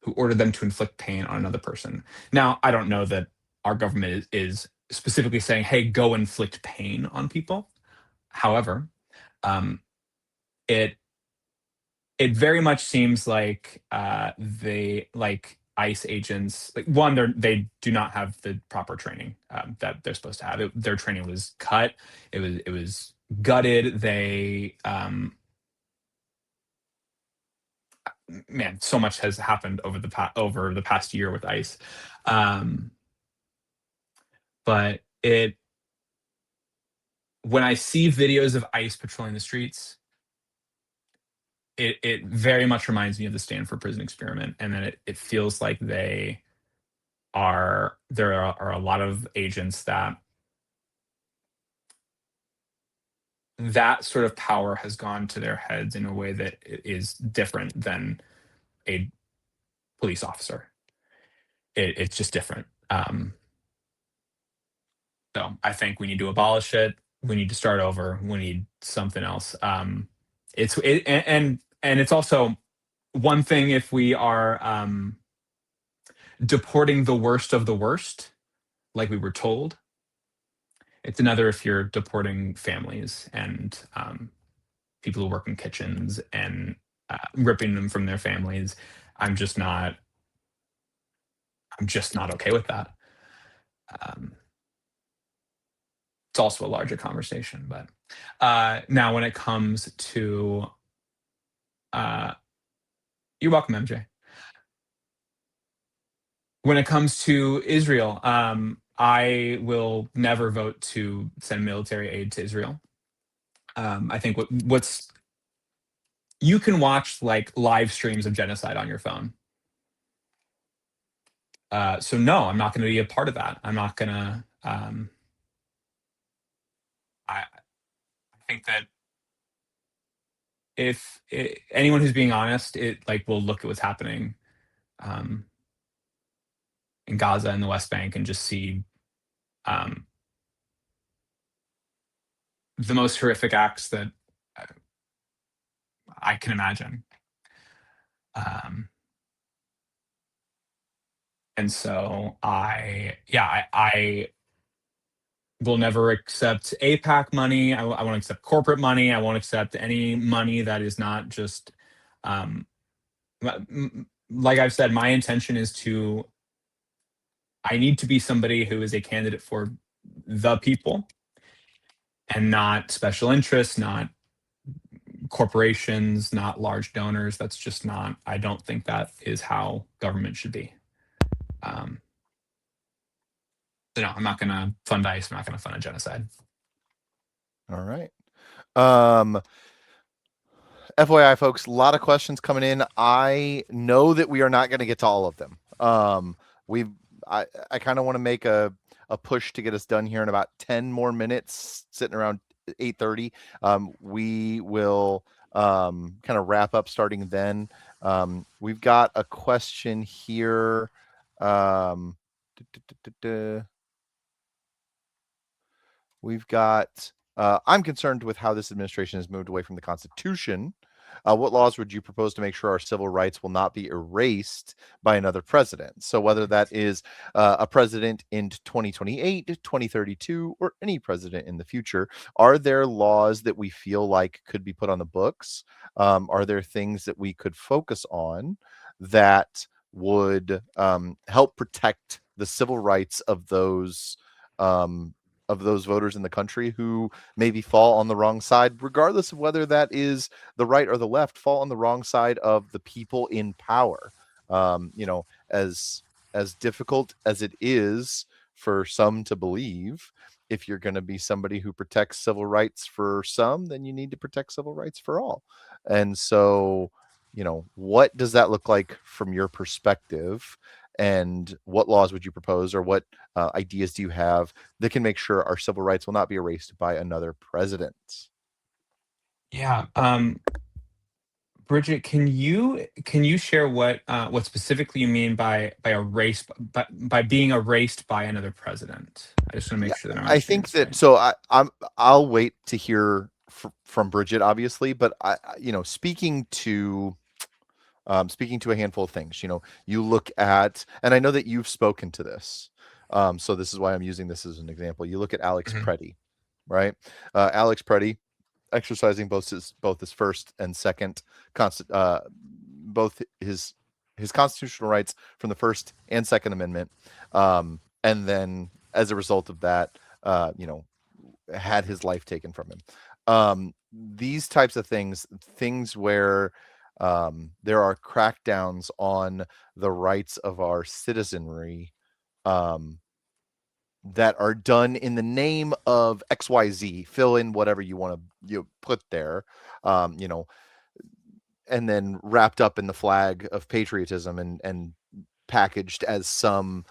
who ordered them to inflict pain on another person. Now, I don't know that our government is specifically saying, "Hey, go inflict pain on people." However, it very much seems like ICE agents, like one, they do not have the proper training that they're supposed to have. Their training was cut. It was gutted. They man, so much has happened over the past year with ICE, but when I see videos of ICE patrolling the streets, it very much reminds me of the Stanford Prison Experiment, and then it feels like there are a lot of agents that sort of power has gone to their heads in a way that is different than a police officer. It's just different. So I think we need to abolish it. We need to start over. We need something else. And it's also one thing if we are deporting the worst of the worst, like we were told. It's another if you're deporting families and people who work in kitchens and ripping them from their families. I'm just not okay with that. It's also a larger conversation, but now when it comes to you're welcome, MJ. When it comes to Israel, I will never vote to send military aid to Israel. I think what's you can watch like live streams of genocide on your phone. So no, I'm not going to be a part of that. I'm not going to. I think that if anyone who's being honest, it like will look at what's happening um, in Gaza and the West Bank and just see um, the most horrific acts that I can imagine. And so I will never accept APAC money. I won't accept corporate money. I won't accept any money that is not just, um, like I've said, my intention is to, I need to be somebody who is a candidate for the people and not special interests, not corporations, not large donors. That's just not, I don't think that is how government should be. So no, I'm not going to fund ICE. I'm not going to fund a genocide. All right. FYI, folks, a lot of questions coming in. I know that we are not going to get to all of them. I kind of want to make a push to get us done here in about 10 more minutes, sitting around 8:30. We will kind of wrap up starting then. We've got a question here. We've got, I'm concerned with how this administration has moved away from the Constitution. What laws would you propose to make sure our civil rights will not be erased by another president? So whether that is a president in 2028, 2032, or any president in the future, are there laws that we feel like could be put on the books? Are there things that we could focus on that would help protect the civil rights of those voters in the country who maybe fall on the wrong side, regardless of whether that is the right or the left, fall on the wrong side of the people in power. As difficult as it is for some to believe, if you're going to be somebody who protects civil rights for some, then you need to protect civil rights for all. And so, what does that look like from your perspective? And what laws would you propose, or what ideas do you have that can make sure our civil rights will not be erased by another president? Yeah. Bridget, can you share what specifically you mean by erased by being erased by another president? I just want to make Yeah, sure that I'm I understanding think this that. right. So I'll wait to hear from Bridget, obviously, but speaking to a handful of things. You look at, and I know that you've spoken to this, so this is why I'm using this as an example. You look at Alex Mhm. Preddy, right? Alex Preddy exercising both his first and second both his constitutional rights from the First and Second Amendment, and then as a result of that, had his life taken from him. These types of things where there are crackdowns on the rights of our citizenry, that are done in the name of XYZ. Fill in whatever you want to put there, and then wrapped up in the flag of patriotism and packaged as some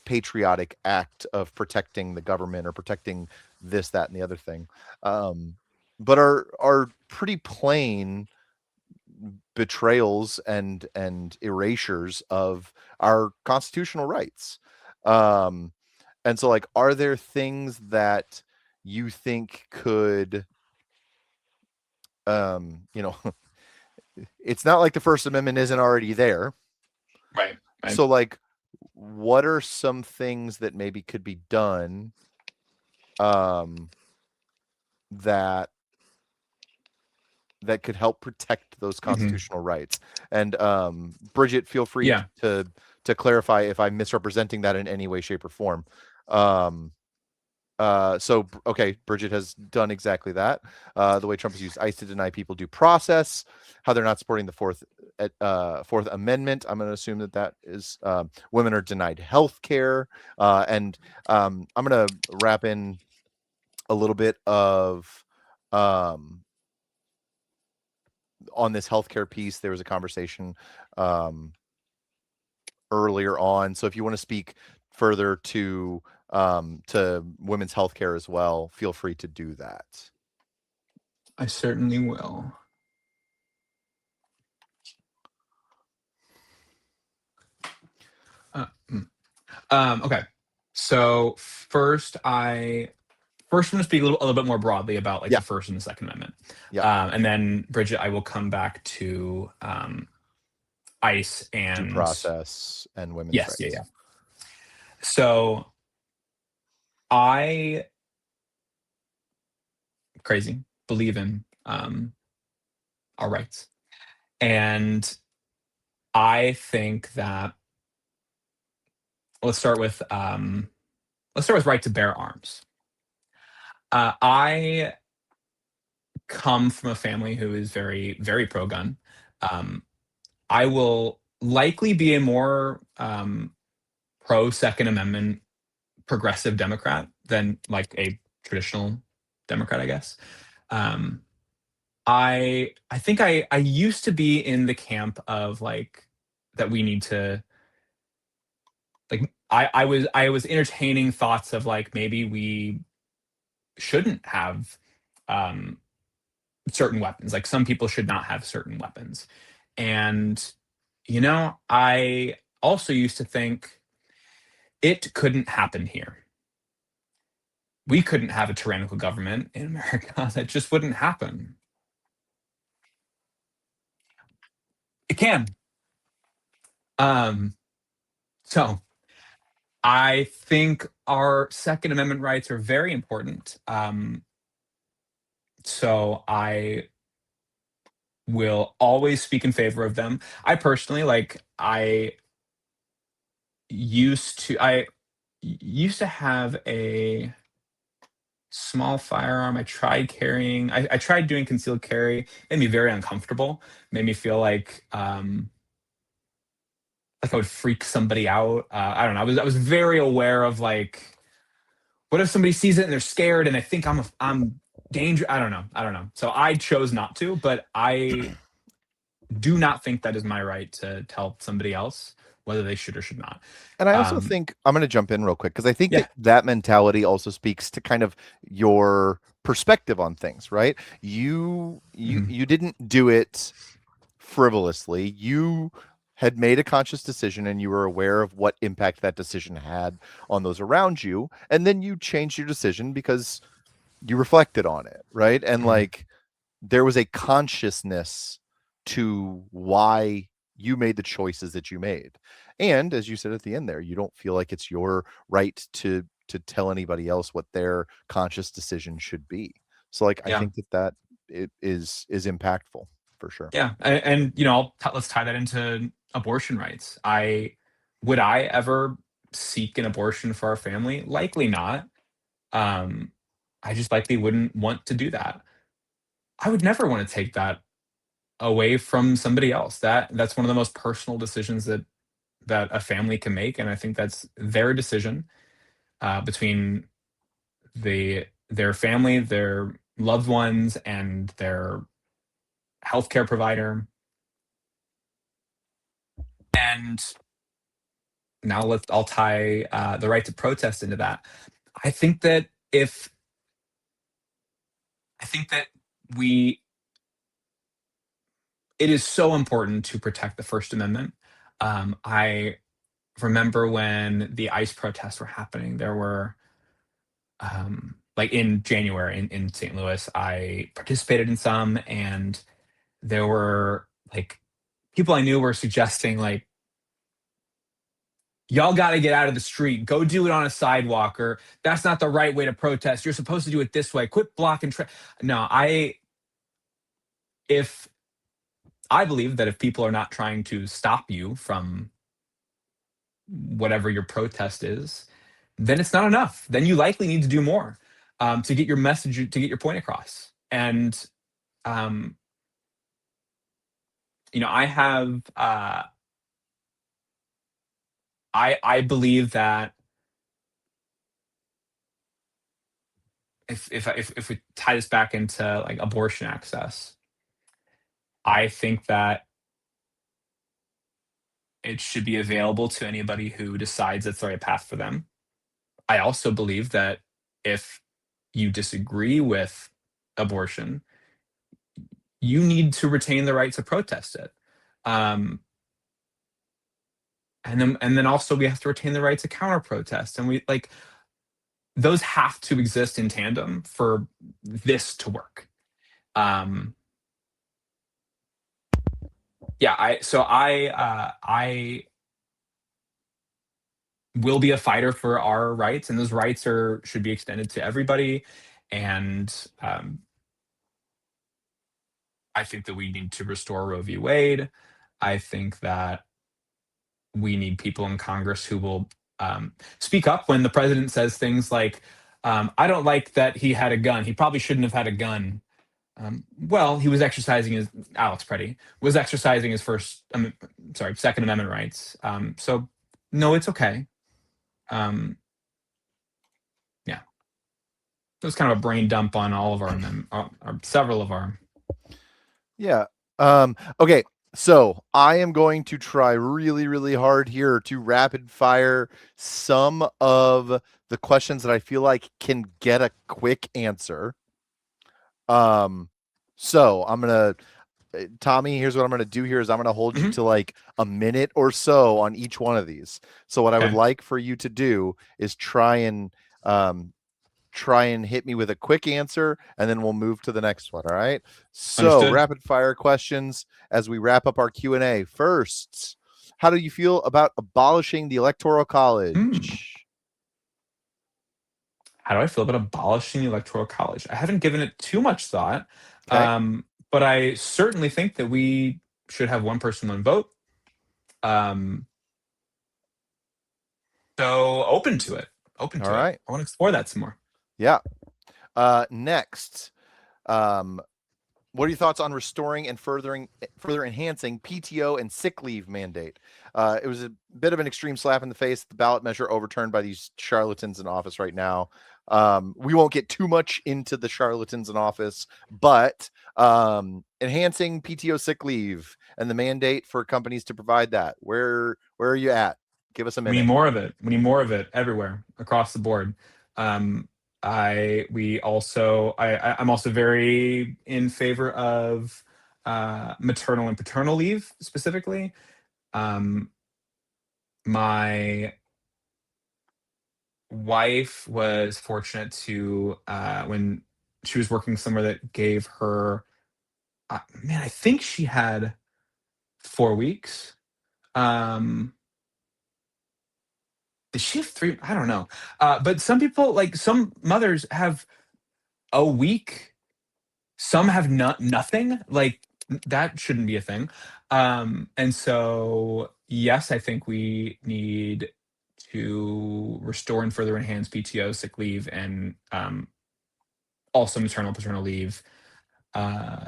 patriotic act of protecting the government or protecting this, that, and the other thing, but are pretty plain betrayals and erasures of our constitutional rights. And so, like, are there things that you think could, it's not like the First Amendment isn't already there. Right. Right. So, like, what are some things that maybe could be done, that could help protect those Hmm. constitutional rights? And Bridget, feel free Yeah. to clarify if I'm misrepresenting that in any way, shape, or form. Okay, Bridget has done exactly that. The way Trump has used ICE to deny people due process, how they're not supporting the Fourth Amendment. I'm going to assume that is, women are denied health care, and I'm going to wrap in a little bit of on this healthcare piece, there was a conversation um, earlier on. So if you want to speak further to women's healthcare as well, feel free to do that. I certainly will. Uh, mm. Okay. So first I'm going to speak a little bit more broadly about like Yeah, the First and the Second Amendment, yeah. and then Bridget, I will come back to ICE Due and process and women's yes, yeah, rights. yeah. So I crazy believe in our rights, and I think that let's start with right to bear arms. I come from a family who is very, very pro gun. Um, I will likely be a more pro Second Amendment progressive Democrat than like a traditional Democrat, I guess. Um, I think I used to be in the camp of like that we need to like I was entertaining thoughts of like maybe we shouldn't have um certain weapons. Like some people should not have certain weapons. And I also used to think it couldn't happen here. We couldn't have a tyrannical government in America. That just wouldn't happen. It can. Um, so I think our Second Amendment rights are very important. So I will always speak in favor of them. I personally I used to have a small firearm. I tried doing concealed carry. It made me very uncomfortable. Made me feel like I would freak somebody out. I don't know. I was very aware of like, what if somebody sees it and they're scared and they think I'm danger. I don't know. So I chose not to, but I do not think that is my right to tell somebody else whether they should or should not. And I also Um, think I'm going to jump in real quick because I think yeah. that that mentality also speaks to kind of your perspective on things, right? Mhm. You didn't do it frivolously. You had made a conscious decision and you were aware of what impact that decision had on those around you, and then you changed your decision because you reflected on it, right? And Mhm. like there was a consciousness to why you made the choices that you made. And as you said at the end there, you don't feel like it's your right to tell anybody else what their conscious decision should be. So like I Yeah. think that it is impactful for sure. Yeah. And let's tie that into abortion rights. I ever seek an abortion for our family? Likely not. Um, I just likely wouldn't want to do that. I would never want to take that away from somebody else. That's one of the most personal decisions that a family can make, and I think that's their decision between their family, their loved ones, and their healthcare provider. And now I'll tie the right to protest into that. I think that if I think that we it is so important to protect the First Amendment. I remember when the ICE protests were happening, there were like in January in St. Louis, I participated in some, and there were like people I knew were suggesting like, y'all got to get out of the street, go do it on a sidewalk, or that's not the right way to protest. You're supposed to do it this way. Quit blocking. No, if I believe that if people are not trying to stop you from whatever your protest is, then it's not enough. Then you likely need to do more to get your message, to get your point across. And um, I have I believe that if we tie this back into like abortion access, I think that it should be available to anybody who decides it's the right path for them. I also believe that if you disagree with abortion, you need to retain the right to protest it. Um, and then also we have to retain the right to counter protest. And we like those have to exist in tandem for this to work. Um, yeah, I will be a fighter for our rights, and those rights are should be extended to everybody. And I think that we need to restore Roe v. Wade. I think that we need people in Congress who will speak up when the president says things like, "I don't like that he had a gun. He probably shouldn't have had a gun." Well, he was exercising his Alex Preddy was exercising his Second Amendment rights. So no, it's okay. Yeah, it was kind of a brain dump on all of several of our. Yeah. Okay. So I am going to try really, really hard here to rapid fire some of the questions that I feel like can get a quick answer. So I'm gonna Tommy, here's what I'm gonna do here is I'm gonna hold you to like a minute or so on each one of these. So what I would Okay. like for you to do is try and hit me with a quick answer, and then we'll move to the next one. All right. So Understood. rapid fire questions as we wrap up our Q&A. First, how do you feel about abolishing the Electoral College? How do I feel about abolishing the Electoral College? I haven't given it too much thought, Okay. but I certainly think that we should have one person, one vote. So open to it. Open All to it. right. I want to explore that some more. Yeah. Next, what are your thoughts on restoring and further enhancing PTO and sick leave mandate? It was a bit of an extreme slap in the face, the ballot measure overturned by these charlatans in office right now. We won't get too much into the charlatans in office, but enhancing PTO sick leave and the mandate for companies to provide that. Where are you at? Give us a We need minute. more of it. We need more of it everywhere across the board. I'm also very in favor of maternal and paternal leave specifically. Um, my wife was fortunate to when she was working somewhere that gave her man, I think she had 4 weeks. Um, did she have three? I don't know. But some people, like some mothers, have a week. Some have nothing. Like that shouldn't be a thing. And so, yes, I think we need to restore and further enhance PTO, sick leave, and also maternal paternal leave. Uh,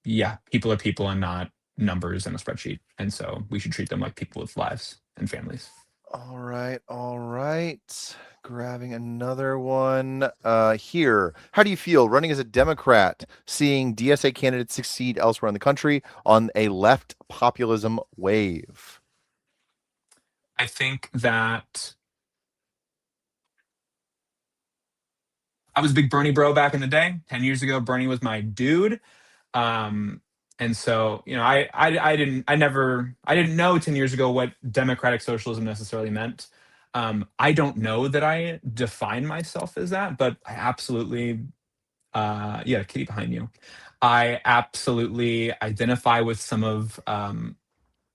yeah, people are people and not numbers in a spreadsheet, and so we should treat them like people with lives and families. All right, all right. Grabbing another one here. How do you feel running as a Democrat, seeing DSA candidates succeed elsewhere in the country on a left populism wave? I think that I was a big Bernie bro back in the day. 10 years ago, Bernie was my dude. Um, and so, I didn't know 10 years ago what democratic socialism necessarily meant. I don't know that I define myself as that, but I absolutely, yeah, kitty behind you. I absolutely identify with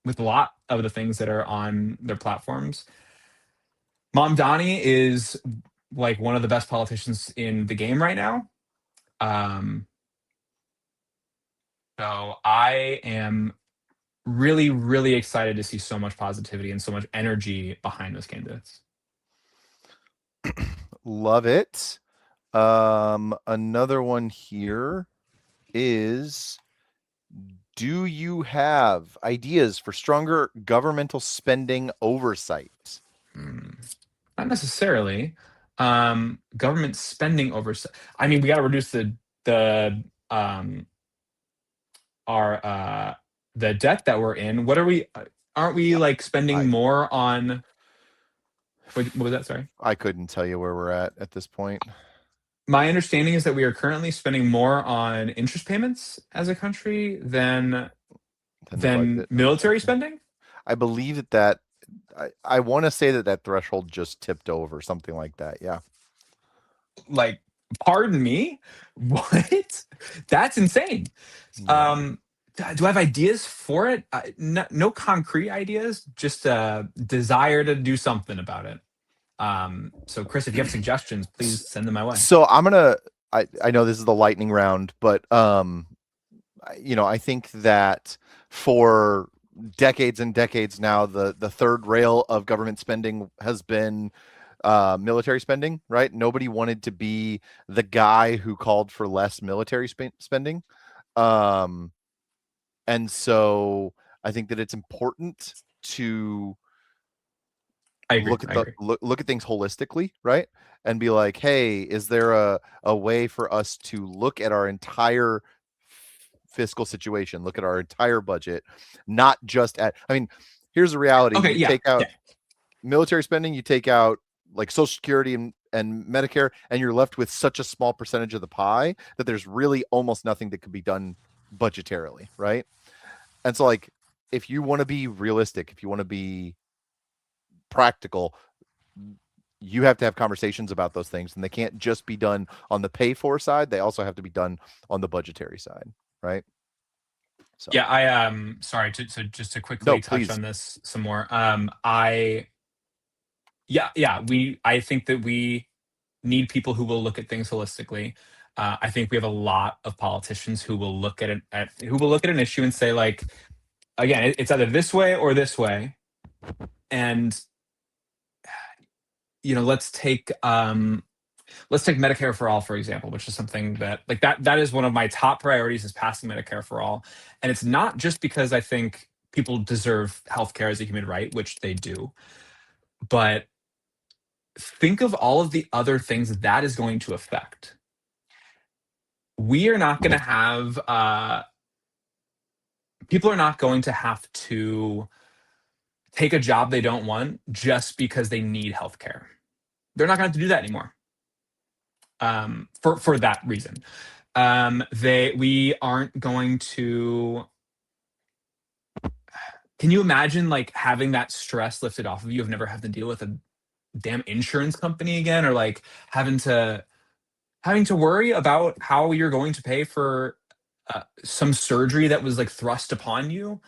with a lot of the things that are on their platforms. Mom Donnie is like one of the best politicians in the game right now. Um, so I am really, really excited to see so much positivity and so much energy behind those candidates. Love it. Another one here is, do you have ideas for stronger governmental spending oversight? Not necessarily. Government spending oversight. I mean, we got to reduce the the debt that we're in. What are we? Aren't we like spending more on? What was that? Sorry. I couldn't tell you where we're at this point. My understanding is that we are currently spending more on interest payments as a country than The budget. military spending. I believe that I want to say that threshold just tipped over, something like that. Yeah. Like, pardon me, what? That's insane. Yeah. Do I have ideas for it? No concrete ideas, just a desire to do something about it. So Chris, if you have suggestions, please send them my way. So I know this is the lightning round, but I think that for decades and decades now, the third rail of government spending has been military spending, right? Nobody wanted to be the guy who called for less military spending. And so I think that it's important to look at things holistically, right? And be like, hey, is there a way for us to look at our entire fiscal situation, look at our entire budget, not just here's the reality. Okay, you take out military spending, you take out like Social Security and Medicare, and you're left with such a small percentage of the pie that there's really almost nothing that could be done budgetarily, right? And so, like, if you want to be realistic, if you want to be practical, you have to have conversations about those things, and they can't just be done on the pay for side. They also have to be done on the budgetary side, right? So yeah, I sorry to just to quickly touch on this some more. I think that we need people who will look at things holistically. I think we have a lot of politicians who will look at an issue and say, like, again, it's either this way or this way. And let's take Medicare for all, for example, which is something that is one of my top priorities, is passing Medicare for all. And it's not just because I think people deserve healthcare as a human right, which they do, but think of all of the other things that is going to affect. We are not going to have people are not going to have to take a job they don't want just because they need healthcare. They're not going to have to do that anymore. For that reason, we aren't going to. Can you imagine like having that stress lifted off of you of never having to deal with a damn insurance company again, or like having to worry about how you're going to pay for some surgery that was like thrust upon you?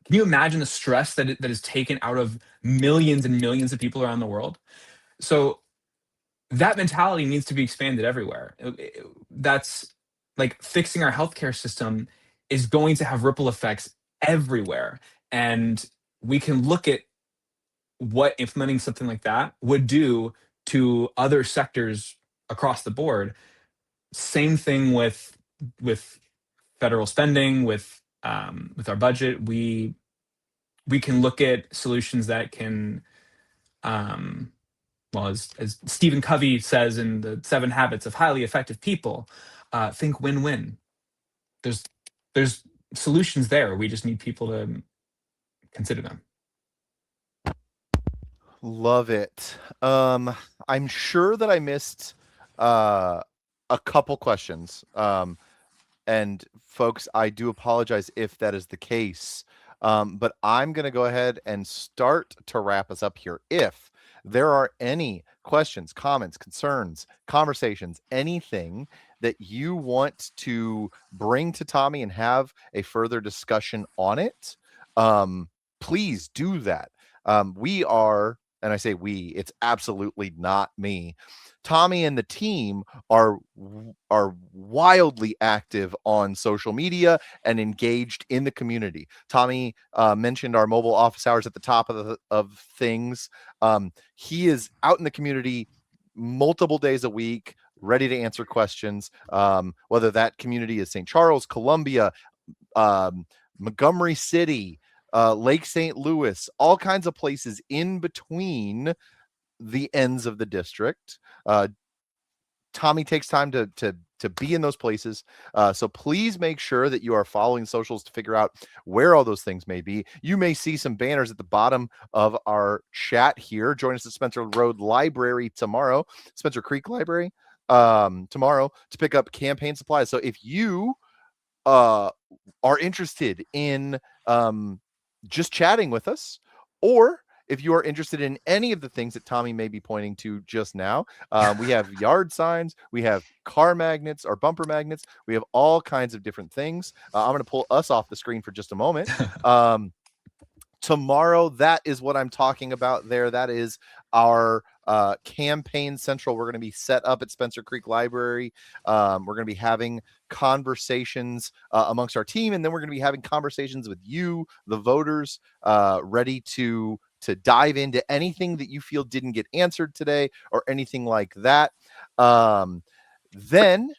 Can you imagine the stress that is taken out of millions and millions of people around the world? So that mentality needs to be expanded everywhere. That's like fixing our healthcare system is going to have ripple effects everywhere. And we can look at what implementing something like that would do to other sectors across the board. Same thing with federal spending, with our budget. We can look at solutions that can well, as Stephen Covey says in the 7 Habits of Highly Effective People, think win-win. There's solutions there. We just need people to consider them. Love it. I'm sure that I missed a couple questions. And folks, I do apologize if that is the case. But I'm going to go ahead and start to wrap us up here. If there are any questions, comments, concerns, conversations, anything that you want to bring to Tommy and have a further discussion on it, please do that. We are, and I say we, it's absolutely not me. Tommy and the team are wildly active on social media and engaged in the community. Tommy mentioned our mobile office hours at the top of things. He is out in the community multiple days a week, ready to answer questions, whether that community is St. Charles, Columbia, Montgomery City, Lake St. Louis, all kinds of places in between the ends of the district. Tommy takes time to to be in those places. So please make sure that you are following socials to figure out where all those things may be. You may see some banners at the bottom of our chat here. Join us at Spencer Road Library tomorrow, Spencer Creek Library tomorrow, to pick up campaign supplies. So if you are interested in just chatting with us, or if you are interested in any of the things that Tommy may be pointing to just now, we have yard signs, we have car magnets or bumper magnets, we have all kinds of different things. I'm going to pull us off the screen for just a moment. Tomorrow, that is what I'm talking about there. That is our campaign central. We're going to be set up at Spencer Creek Library. We're going to be having conversations amongst our team, and then we're going to be having conversations with you, the voters, ready to dive into anything that you feel didn't get answered today or anything like that. Then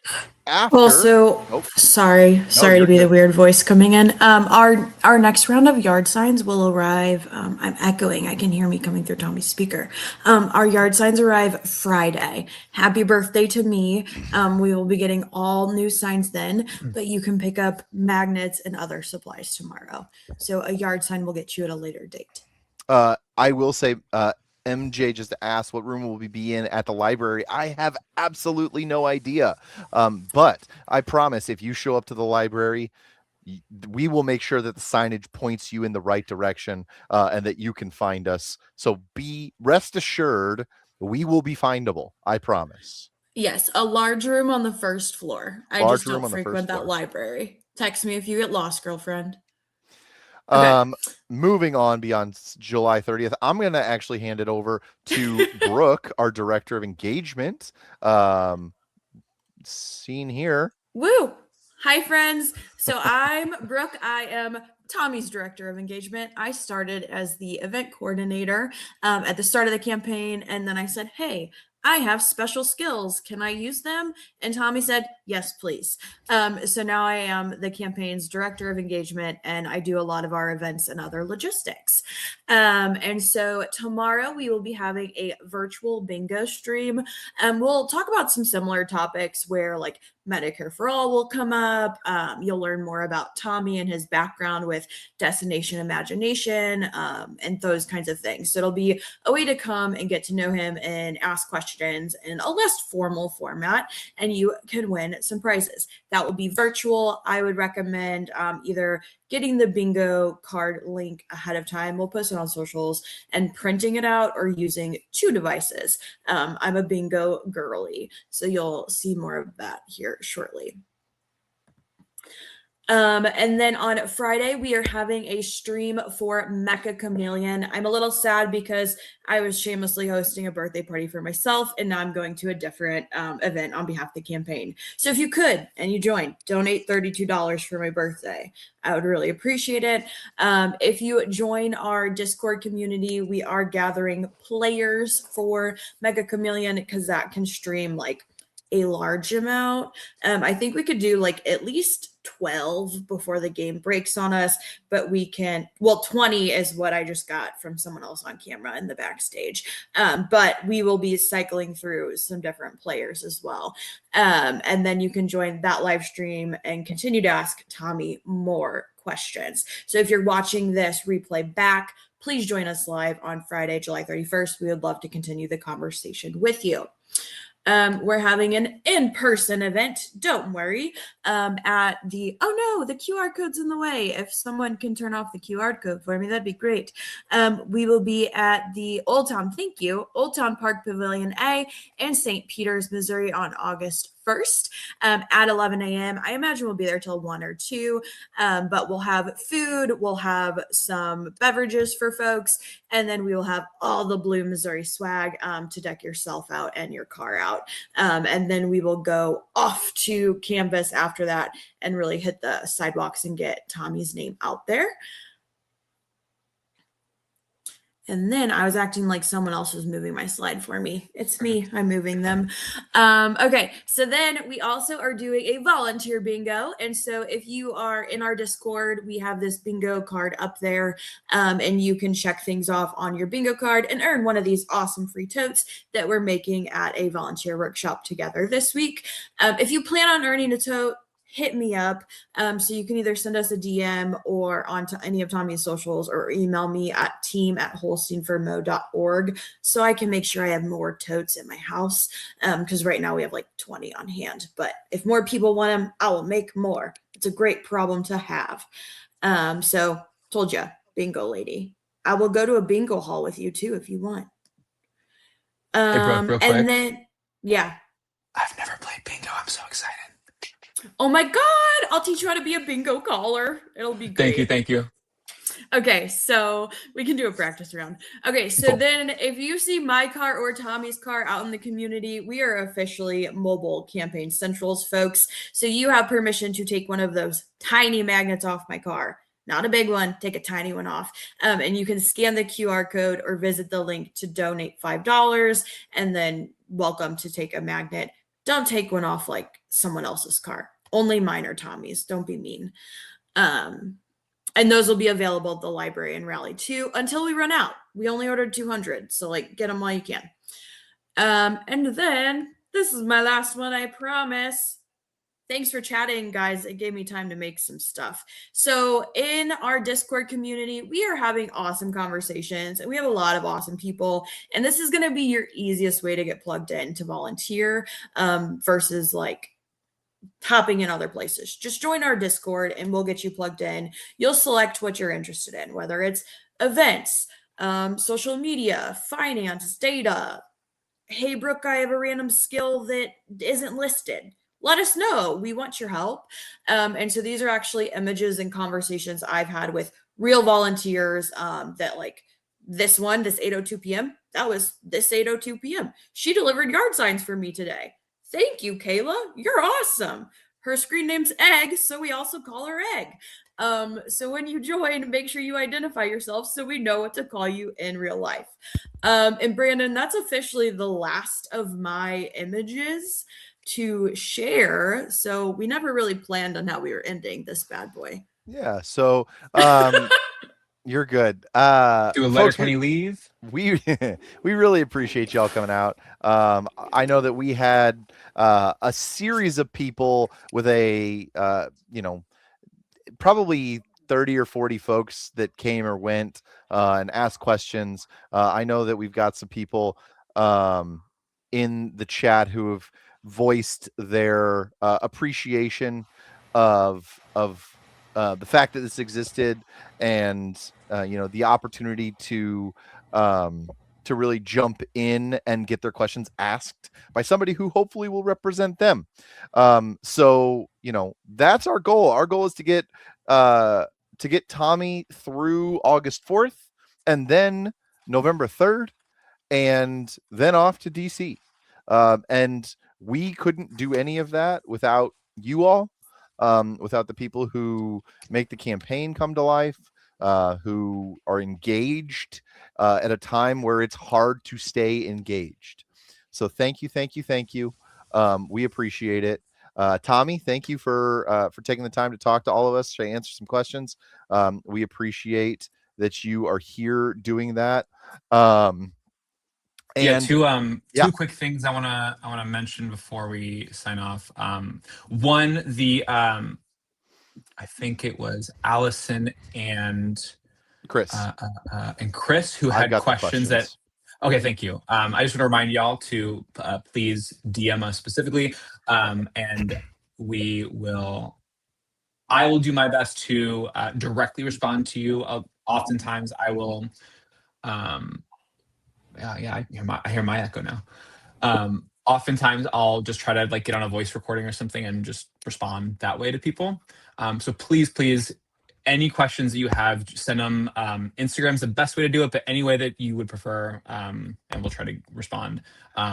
after, Also, sorry to be the weird voice coming in. Our next round of yard signs will arrive. I'm echoing. I can hear me coming through Tommy's speaker. Our yard signs arrive Friday. Happy birthday to me. We will be getting all new signs then, but you can pick up magnets and other supplies tomorrow. So a yard sign will get you at a later date. I will say, MJ just asked what room will we be in at the library. I have absolutely no idea. But I promise if you show up to the library, we will make sure that the signage points you in the right direction, and that you can find us. So rest assured, we will be findable. I promise. Yes, a large room on the first floor. I just don't frequent that library. Text me if you get lost, girlfriend. Okay. Moving on beyond July 30th, I'm going to actually hand it over to Brooke, our director of engagement. Seen here. Woo! Hi, friends. So I'm Brooke. I am Tommy's director of engagement. I started as the event coordinator at the start of the campaign, and then I said, hey, I have special skills. Can I use them? And Tommy said, yes, please. So now I am the campaign's director of engagement, and I do a lot of our events and other logistics. And so tomorrow we will be having a virtual bingo stream. We'll talk about some similar topics where like Medicare for All will come up. You'll learn more about Tommy and his background with Destination Imagination, and those kinds of things. So it'll be a way to come and get to know him and ask questions in a less formal format, and you can win some prizes. That will be virtual. I would recommend either getting the bingo card link ahead of time. We'll post it on socials, and printing it out, or using 2 devices. I'm a bingo girly, so you'll see more of that here shortly. And then on Friday, we are having a stream for Mecha Chameleon. I'm a little sad because I was shamelessly hosting a birthday party for myself, and now I'm going to a different event on behalf of the campaign. So if you could, and you join, donate $32 for my birthday. I would really appreciate it. If you join our Discord community, we are gathering players for Mecha Chameleon, because that can stream like a large amount. I think we could do like at least 12 before the game breaks on us, but we can, 20 is what I just got from someone else on camera in the backstage. But we will be cycling through some different players as well. And then you can join that live stream and continue to ask Tommy more questions. So if you're watching this replay back, please join us live on Friday, July 31st. We would love to continue the conversation with you. We're having an in-person event, don't worry, at the, the QR code's in the way. If someone can turn off the QR code for me, that'd be great. We will be at the Old Town Park Pavilion A in St. Peters, Missouri on August 1st at 11 a.m. I imagine we'll be there till 1 or 2, but we'll have food, we'll have some beverages for folks, and then we will have all the Blue Missouri swag to deck yourself out and your car out. And then we will go off to campus after that and really hit the sidewalks and get Tommy's name out there. And then I was acting like someone else was moving my slide for me. It's me. I'm moving them. Okay. So then we also are doing a volunteer bingo. And so if you are in our Discord, we have this bingo card up there. And you can check things off on your bingo card and earn one of these awesome free totes that we're making at a volunteer workshop together this week. If you plan on earning a tote, hit me up. So you can either send us a DM or onto any of Tommy's socials or email me at team@holsteinformo.org so I can make sure I have more totes in my house. Because right now we have like 20 on hand. But if more people want them, I will make more. It's a great problem to have. So told you, bingo lady. I will go to a bingo hall with you too if you want. Hey, Brooke, real And quick. then, yeah. I've never played bingo. I'm so excited. Oh my God, I'll teach you how to be a bingo caller. It'll be great. Thank you. Okay, so we can do a practice round. Okay, so Cool. then if you see my car or Tommy's car out in the community, we are officially mobile campaign centrals, folks. So you have permission to take one of those tiny magnets off my car. Not a big one, take a tiny one off. And you can scan the QR code or visit the link to donate $5 and then welcome to take a magnet. Don't take one off like someone else's car. Only mine or Tommy's. Don't be mean. And those will be available at the library and rally too until we run out. We only ordered 200, so like get them while you can. And then this is my last one, I promise. Thanks for chatting, guys. It gave me time to make some stuff. So, in our Discord community, we are having awesome conversations and we have a lot of awesome people. And this is going to be your easiest way to get plugged in to volunteer versus like hopping in other places. Just join our Discord and we'll get you plugged in. You'll select what you're interested in, whether it's events, social media, finance, data. Hey, Brooke, I have a random skill that isn't listed. Let us know. We want your help. And so these are actually images and conversations I've had with real volunteers that like this 8:02 p.m. That was this 8:02 p.m. She delivered yard signs for me today. Thank you, Kayla. You're awesome. Her screen name's Egg, so we also call her Egg. So when you join, make sure you identify yourself so we know what to call you in real life. And Brandon, that's officially the last of my images to share. So we never really planned on how we were ending this bad boy. Yeah. So you're good. Do a letter Folks, Kenny leave? we really appreciate y'all coming out. I know that we had a series of people with a probably 30 or 40 folks that came or went and asked questions. I know that we've got some people in the chat who have voiced their appreciation of the fact that this existed and the opportunity to really jump in and get their questions asked by somebody who hopefully will represent them. So that's our goal. Our goal is to get Tommy through August 4th and then November 3rd and then off to DC. And we couldn't do any of that without you all, without the people who make the campaign come to life, who are engaged at a time where it's hard to stay engaged. So thank you. We appreciate it. Tommy, thank you for taking the time to talk to all of us, to answer some questions. We appreciate that you are here doing that. Two quick things I wanna mention before we sign off. One, I think it was Allison and Chris who had questions that. Okay, thank you. I just want to remind y'all to please DM us specifically, and I will do my best to directly respond to you. Oftentimes, I will. I hear my echo now. Oftentimes, I'll just try to get on a voice recording or something and just respond that way to people. So please, any questions that you have, send them. Instagram's the best way to do it, but any way that you would prefer, and we'll try to respond.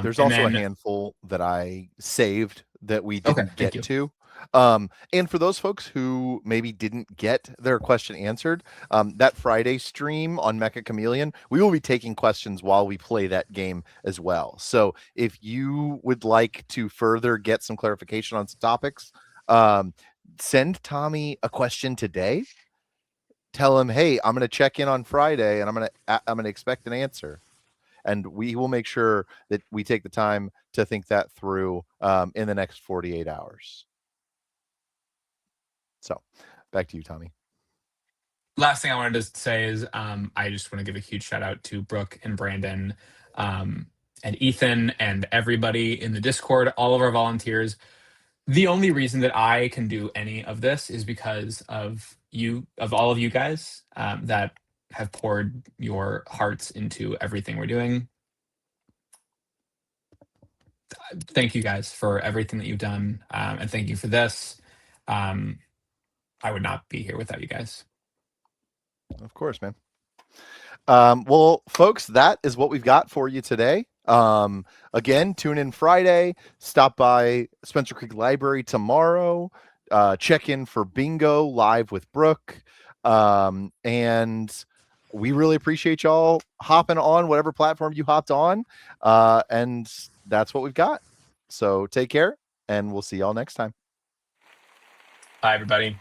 There's also a handful that I saved that we didn't get to. And for those folks who maybe didn't get their question answered, that Friday stream on Mecha Chameleon, we will be taking questions while we play that game as well. So if you would like to further get some clarification on some topics, send Tommy a question today. Tell him, hey, I'm going to check in on Friday and I'm going to expect an answer. And we will make sure that we take the time to think that through in the next 48 hours. So back to you, Tommy. Last thing I wanted to say is I just want to give a huge shout out to Brooke and Brandon and Ethan and everybody in the Discord, all of our volunteers. The only reason that I can do any of this is because of all of you guys that have poured your hearts into everything we're doing. Thank you guys for everything that you've done, and thank you for this. I would not be here without you guys. Of course, man. Well, folks, that is what we've got for you today. Again, tune in Friday. Stop by Spencer Creek Library tomorrow. Check in for bingo live with Brooke. And we really appreciate y'all hopping on whatever platform you hopped on. And that's what we've got. So take care, and we'll see y'all next time. Bye, everybody.